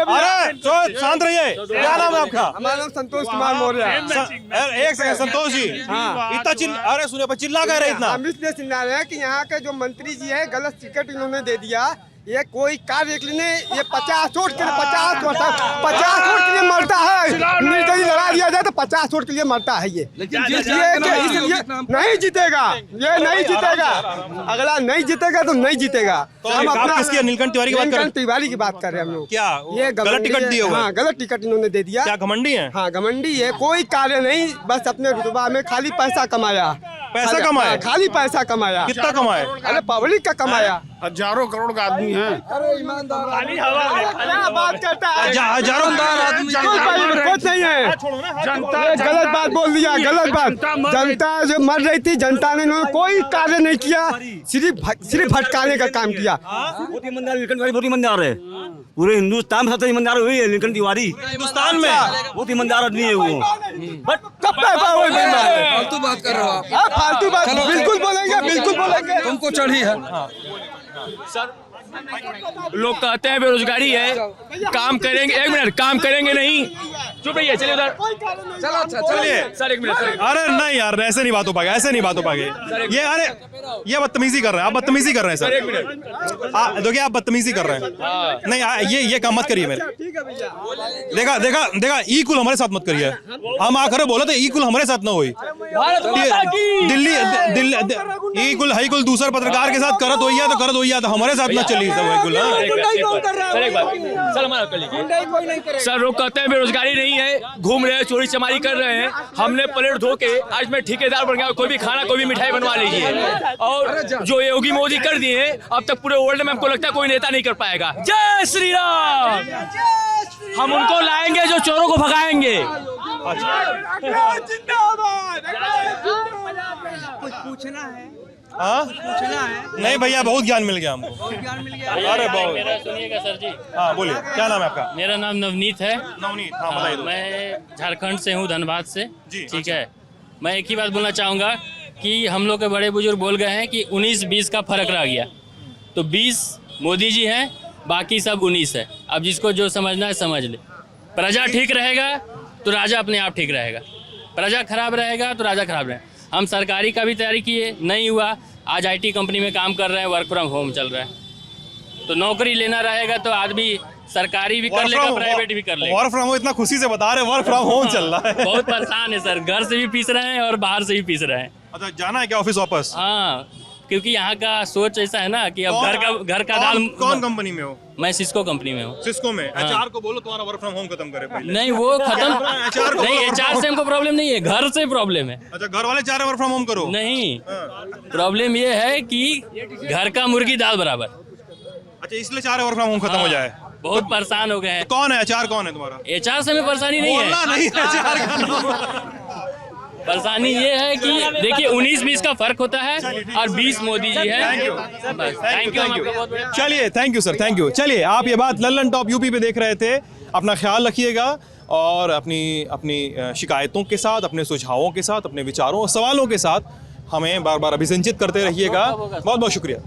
अरे शांत रहिए। क्या नाम है आपका? हमारा नाम संतोष कुमार मौर्य। एक सेकंड संतोष जी, इतना अरे सुनिए, पर चिल्ला कह रहे इतना? हम इसलिए चिल्ला रहे हैं कि यहाँ के जो मंत्री जी है गलत टिकट इन्होंने दे दिया। ये कोई कार्य के लिए ये 50 वोट के लिए मरता है। निर्दलीय लड़ा दिया जाए तो 50 वोट के लिए मरता है ये। लेकिन ये नहीं जीतेगा, ये नहीं जीतेगा। अगला नहीं जीतेगा तो नहीं जीतेगा। हम अपना नीलकंठ तिवारी की बात कर रहे हैं हम लोग। क्या ये गलत टिकट दिए हुए? हाँ, गलत टिकट इन्होंने दे दिया। क्या घमंडी है? हाँ घमंडी है, कोई कार्य नहीं, बस अपने रुतबा में खाली पैसा कमाया। खाली पैसा कमाया। कितना कमाया? अरे पब्लिक का कमाया। हजारों करोड़ का आदमी है। अरे ईमानदार क्या बात करता है? हजारों आदमी कुछ नहीं है। जनता गलत बात बोल दिया, गलत बात। जनता जो मर रही थी, जनता ने कोई कार्य नहीं किया, सिर्फ भटकाने का काम किया। बहुत ईमानदार नीलकंठ तिवारी, बहुत ईमानदार है। पूरे हिंदुस्तान में सबसे ईमानदार हुई है नीलकंठ तिवारी। हिंदुस्तान में बहुत ईमानदार आदमी है वो। फालतू बात कर रहे हो आप। फालतू बात बिल्कुल बोलेंगे, बिल्कुल बोलेंगे। तुमको चढ़ी है। लोग कहते हैं बेरोजगारी है, काम करेंगे, एक मिनट, काम करेंगे नहीं, चुप रहिए, चलिए उधर, चलिए सर एक मिनट सर। अरे नहीं यार, ऐसे नहीं बात हो पाएगा, ऐसे नहीं बात हो पाएगी। ये अरे ये बदतमीजी कर रहे हैं आप, बदतमीजी कर रहे हैं सर। एक मिनट, देखिए आप बदतमीजी कर रहे हैं। नहीं ये काम मत करिए मेरे। देखा ई कुल हमारे साथ मत करिए। हम आकर बोला था ई कुल हमारे साथ ना हुई। दिल्ली ई कुल हाई कुल दूसरे पत्रकार के साथ करत होइया तो करत होइया, तो हमारे साथ ना चली सब कुल। सर लोग कहते हैं बेरोजगारी नहीं है, घूम रहे हैं, चोरी चमारी कर रहे हैं। हमने प्लेट धो के आज मैं ठेकेदार बन गया, कोई भी खाना कोई भी मिठाई बनवा लीजिए। और जो योगी मोदी कर दिए अब तक पूरे वर्ल्ड में हमको लगता है कोई नेता नहीं कर पाएगा। जय श्री राम। हम उनको लाएंगे जो चोरों को भगाएंगे। कुछ पूछना है? हाँ नहीं भैया, बहुत ज्ञान मिल गया हमको। अरे बहुत। मेरा सुनिएगा सर जी। हाँ बोलिए, क्या नाम है आपका? मेरा नाम नवनीत है। नवनीत, हाँ बताइए। मैं झारखंड से हूँ, धनबाद से। जी, ठीक है। मैं एक ही बात बोलना चाहूँगा कि हम लोग के बड़े बुजुर्ग बोल गए हैं कि 19-20 का फर्क रह गया। तो 20 मोदी जी हैं, बाकी सब 19 है। अब जिसको जो समझना है समझ ले। प्रजा ठीक रहेगा तो राजा अपने आप ठीक रहेगा, प्रजा खराब रहेगा तो राजा खराब रहेगा। हम सरकारी का भी तैयारी किए, नहीं हुआ। आज IT कंपनी में काम कर रहे हैं, वर्क फ्रॉम होम चल रहा है। तो नौकरी लेना रहेगा तो आदमी सरकारी भी कर लेगा, प्राइवेट भी कर लेगा। वर्क फ्रॉम होम इतना खुशी से बता रहे, वर्क फ्रॉम होम चल रहा है। बहुत परेशान है सर, घर से भी पीस रहे हैं और बाहर से भी पीस रहे हैं। अच्छा, जाना है क्या ऑफिस वापस? हाँ, क्योंकि यहाँ का सोच ऐसा है ना कि अब घर का दाल। कौन कंपनी में हो? मैं सिस्को कंपनी में हूँ। सिस्को में? HR को बोलो तुम्हारा वर्क फ्रॉम होम खत्म करे पहले। नहीं वो खत्म नहीं, HR से हमको प्रॉब्लम नहीं है, घर से प्रॉब्लम है। अच्छा, घर वाले चाह रहे वर्क फ्रॉम होम करो? नहीं, प्रॉब्लम ये है कि घर का मुर्गी दाल बराबर। अच्छा, इसलिए चाह रहे वर्क फ्रॉम होम खत्म हो जाए। बहुत परेशान हो गए हैं। कौन है HR? कौन है तुम्हारा? HR से में परेशानी नहीं है। नहीं HR परेशानी ये है कि देखिए 19-20 का फर्क होता है और 20 मोदी जी है। Thank you. चलिए, thank you sir, thank you. चलिए, आप ये बात लल्लन टॉप यूपी पे देख रहे थे। अपना ख्याल रखिएगा और अपनी शिकायतों के साथ, अपने सुझावों के साथ, अपने विचारों और सवालों के साथ हमें बार बार अभिसंचित करते रहिएगा। बहुत बहुत शुक्रिया।